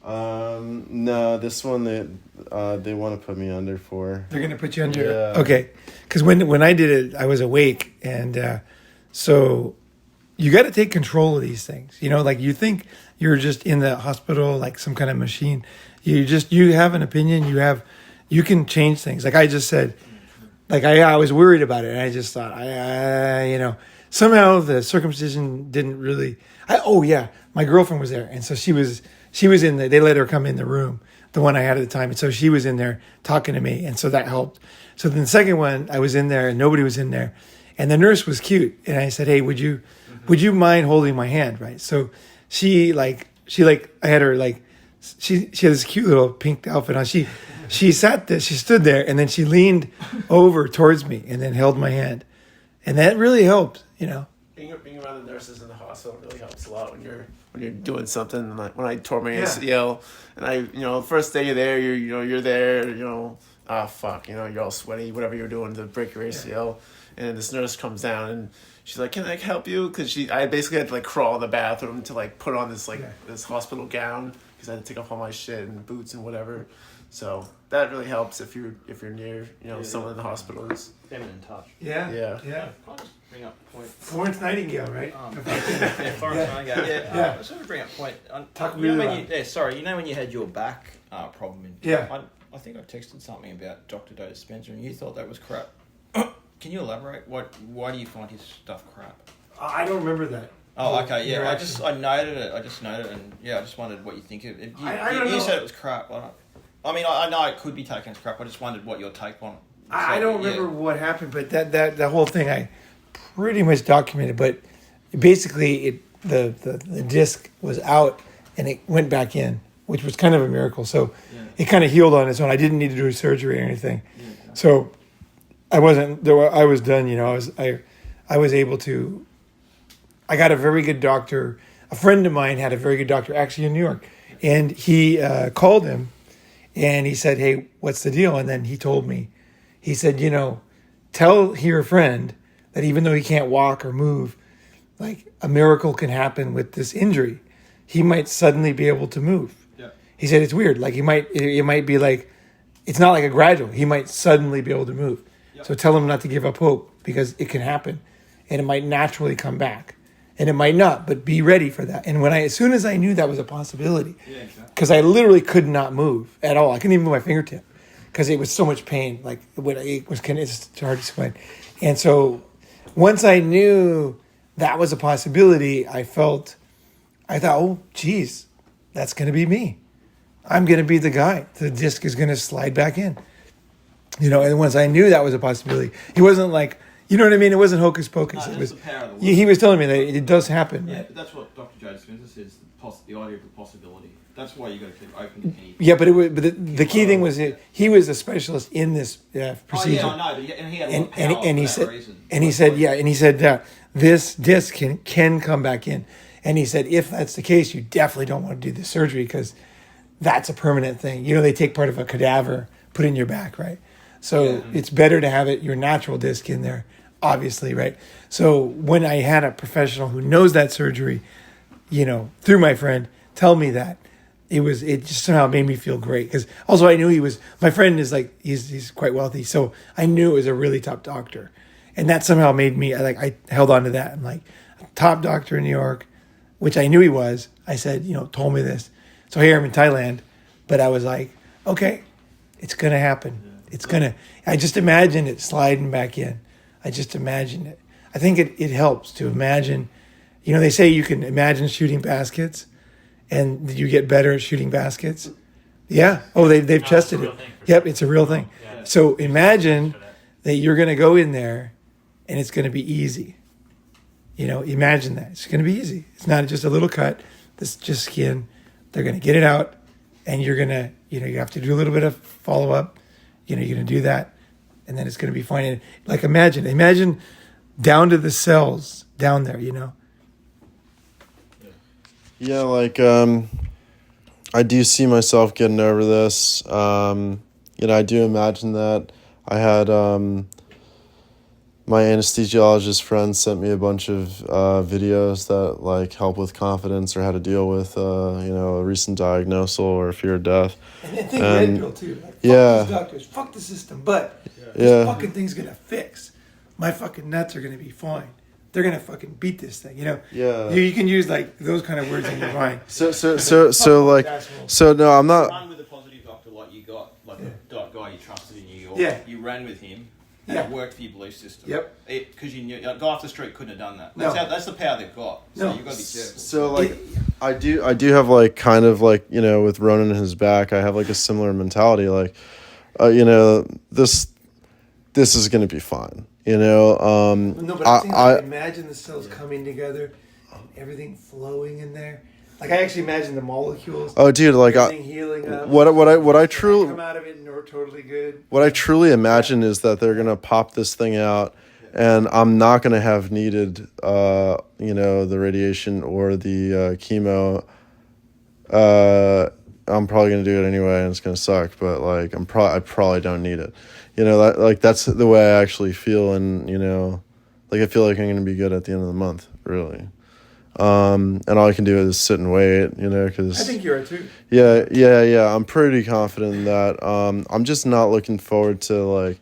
No, this one they want to put me under for. They're going to put you under. Yeah. Okay. Because when I did it, I was awake, and so you got to take control of these things. You know, like, you think you're just in the hospital, like some kind of machine. You have an opinion. You can change things. Like I just said. Like, I was worried about it, and I just thought, you know, somehow the circumcision didn't really. My girlfriend was there, and so she was in the. They let her come in the room, the one I had at the time, and so she was in there talking to me, and so that helped. So then the second one, I was in there, and nobody was in there, and the nurse was cute, and I said, hey, would you mind holding my hand, right? So she I had her, like, she had this cute little pink outfit on. She sat there, she stood there, and then she leaned over towards me and then held my hand. And that really helped, you know. Being around the nurses in the hospital really helps a lot when you're doing something. Like when I tore my ACL, and first day you're there, you're there, fuck, you're all sweaty, whatever you're doing to break your ACL. And this nurse comes down and she's like, can I help you? Because I basically had to, like, crawl in the bathroom to, like, put on this, like, this hospital gown because I had to take off all my shit and boots and whatever. So that really helps if you're near, someone in the hospital. Feminine touch. Yeah. Can I just bring up a point? Florence Nightingale, right? Florence Nightingale. Yeah. I just want to bring up a point. You know when you had your back problem? I think I texted something about Dr. Joe Spencer, and you thought that was crap. Can you elaborate? Why do you find his stuff crap? I don't remember that. Oh, okay, yeah. I noted it. And I just wondered what you think of it. You said it was crap. I know it could be taken as crap. I just wondered what your take on it. I don't remember what happened, but that whole thing I pretty much documented. But basically, the disc was out and it went back in, which was kind of a miracle. So it kind of healed on its own. I didn't need to do surgery or anything. So I wasn't there. I was done. I was able to. I got a very good doctor. A friend of mine had a very good doctor actually in New York, and he called him, and he said, "Hey, what's the deal?" And then he told me, he said, tell your friend that even though he can't walk or move, like a miracle can happen with this injury. He might suddenly be able to move. Yeah. He said it's weird. Like it might be like, it's not like a gradual. He might suddenly be able to move. Yep. So tell him not to give up hope because it can happen, and it might naturally come back, and it might not. But be ready for that. And as soon as I knew that was a possibility, Yeah, exactly. because I literally could not move at all. I couldn't even move my fingertip because it was so much pain. Like it's hard to explain. And so once I knew that was a possibility, I thought, oh, geez, that's going to be me. I'm going to be the guy. The disc is going to slide back in. And once I knew that was a possibility, he wasn't like, you know what I mean? It wasn't hocus pocus. No, It was. the power of the word. He was telling me that it does happen. Yeah, Right? but that's what Dr. Joe Dispenza says, the idea of the possibility. That's why you got to keep open to anything. Yeah, but the key thing was he was a specialist in this procedure. Oh, yeah, I know, but he had a lot of power and he for said, that reason. and he said, this disc can come back in, and he said if that's the case, you definitely don't want to do the surgery because that's a permanent thing. They take part of a cadaver, put it in your back, right? So it's better to have your natural disc in there, obviously, right? So when I had a professional who knows that surgery, through my friend, tell me that. It just somehow made me feel great because also I knew my friend is like he's quite wealthy, so I knew it was a really top doctor, and that somehow made me I held on to that. I'm like, top doctor in New York, which I knew he was. I said, told me this. So here I'm in Thailand, but I was like, okay, it's gonna happen. I just imagined it sliding back in. I just imagined it. I think it helps to imagine. They say you can imagine shooting baskets. And you get better at shooting baskets? Yeah. Oh, they've tested it. Yep, it's a real thing. Yeah. So imagine that you're going to go in there and it's going to be easy. Imagine that. It's going to be easy. It's not just a little cut. This is just skin. They're going to get it out and you're going to, you have to do a little bit of follow-up. You're going to do that and then it's going to be fine. And like imagine down to the cells down there, Yeah, like I do see myself getting over this. I do imagine that. I had my anesthesiologist friend sent me a bunch of videos that like help with confidence or how to deal with a recent diagnosis or fear of death. And then think red pill too. Like, fuck these doctors, fuck the system, but this fucking thing's gonna fix. My fucking nuts are gonna be fine. They're gonna fucking beat this thing, Yeah. You can use like those kind of words in your mind. So no, I'm not. Run with a positive doctor like you got, like a guy you trusted in New York. Yeah. You ran with him. And Yeah. it worked for your belief system. Yep. Because you knew, a guy off the street couldn't have done that. No. That's the power they've got. So No. you've got to be careful. So like, I do have like kind of like with Ronin in his back, I have like a similar mentality. Like, this is gonna be fine. No, but I'm saying, imagine the cells coming together and everything flowing in there. Like I actually imagine the molecules. Oh, dude! Like everything healing up. what I truly come out of it and are totally good. What I truly imagine is that they're gonna pop this thing out, and I'm not gonna have needed the radiation or the chemo. I'm probably gonna do it anyway, and it's gonna suck. But like I probably don't need it. That's the way I actually feel, and I feel like I'm gonna be good at the end of the month, really. And all I can do is sit and wait, because I think you are too. Yeah. I'm pretty confident in that. I'm just not looking forward to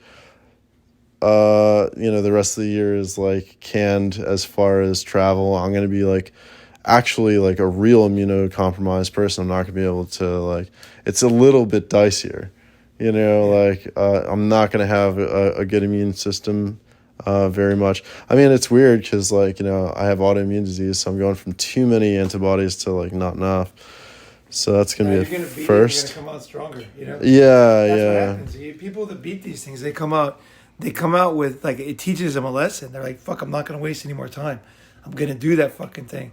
the rest of the year is like canned as far as travel. I'm gonna be actually a real immunocompromised person. I'm not gonna be able to it's a little bit dicier. I'm not going to have a good immune system very much. I mean, it's weird because, I have autoimmune disease, so I'm going from too many antibodies to, not enough. So that's going to be a first. You're going to come out stronger, Yeah, That's yeah. what happens. People that beat these things, they come out with, it teaches them a lesson. They're like, fuck, I'm not going to waste any more time. I'm going to do that fucking thing,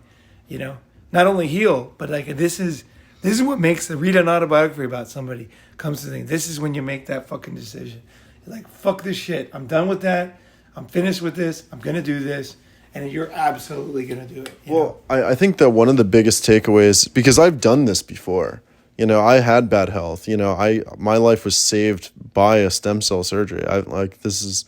Not only heal, but, this is what makes read an autobiography about somebody comes to think this is when you make that fucking decision. Like, fuck this shit. I'm done with that. I'm finished with this. I'm going to do this. And you're absolutely going to do it. You know? I think that one of the biggest takeaways, because I've done this before, you know, I had bad health, you know, my life was saved by a stem cell surgery. This is,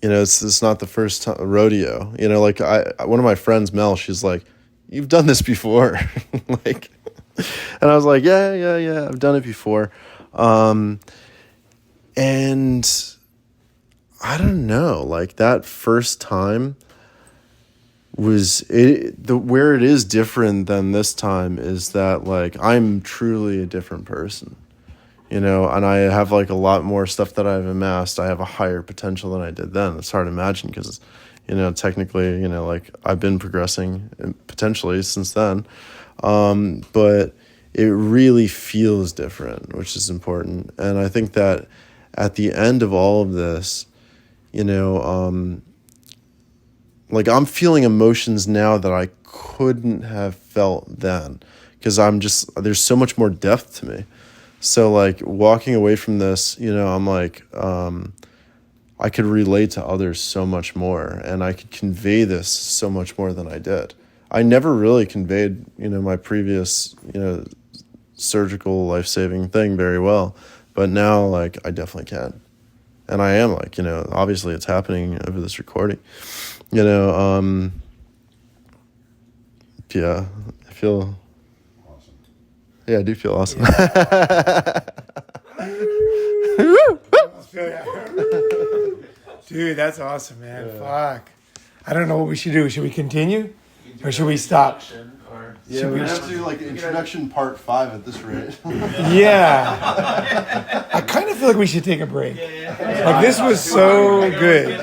it's not the first time, rodeo, you know, like one of my friends, Mel, she's like, you've done this before. Like, and I was like, yeah, I've done it before. And I don't know, like that first time was where it is different than this time is that like I'm truly a different person, you know, and I have like a lot more stuff that I've amassed. I have a higher potential than I did then. It's hard to imagine because, you know, technically, you know, like I've been progressing potentially since then. But it really feels different, which is important. And I think that at the end of all of this, you know, like I'm feeling emotions now that I couldn't have felt then because there's so much more depth to me. So like walking away from this, you know, I'm like, I could relate to others so much more and I could convey this so much more than I did. I never really conveyed, you know, my previous, you know, surgical life-saving thing very well, but now like I definitely can. And I am like, you know, obviously it's happening over this recording, you know, yeah, I feel awesome. Yeah, I do feel awesome. Dude, that's awesome, man. Yeah. Fuck. I don't know what we should do. Should we continue? Or should we stop? Yeah, we're going to have to do like introduction part 5 at this rate. Yeah. I kind of feel like we should take a break. Like this was so good.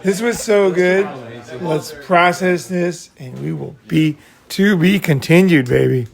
This was so good. Let's process this and we will be to be continued, baby.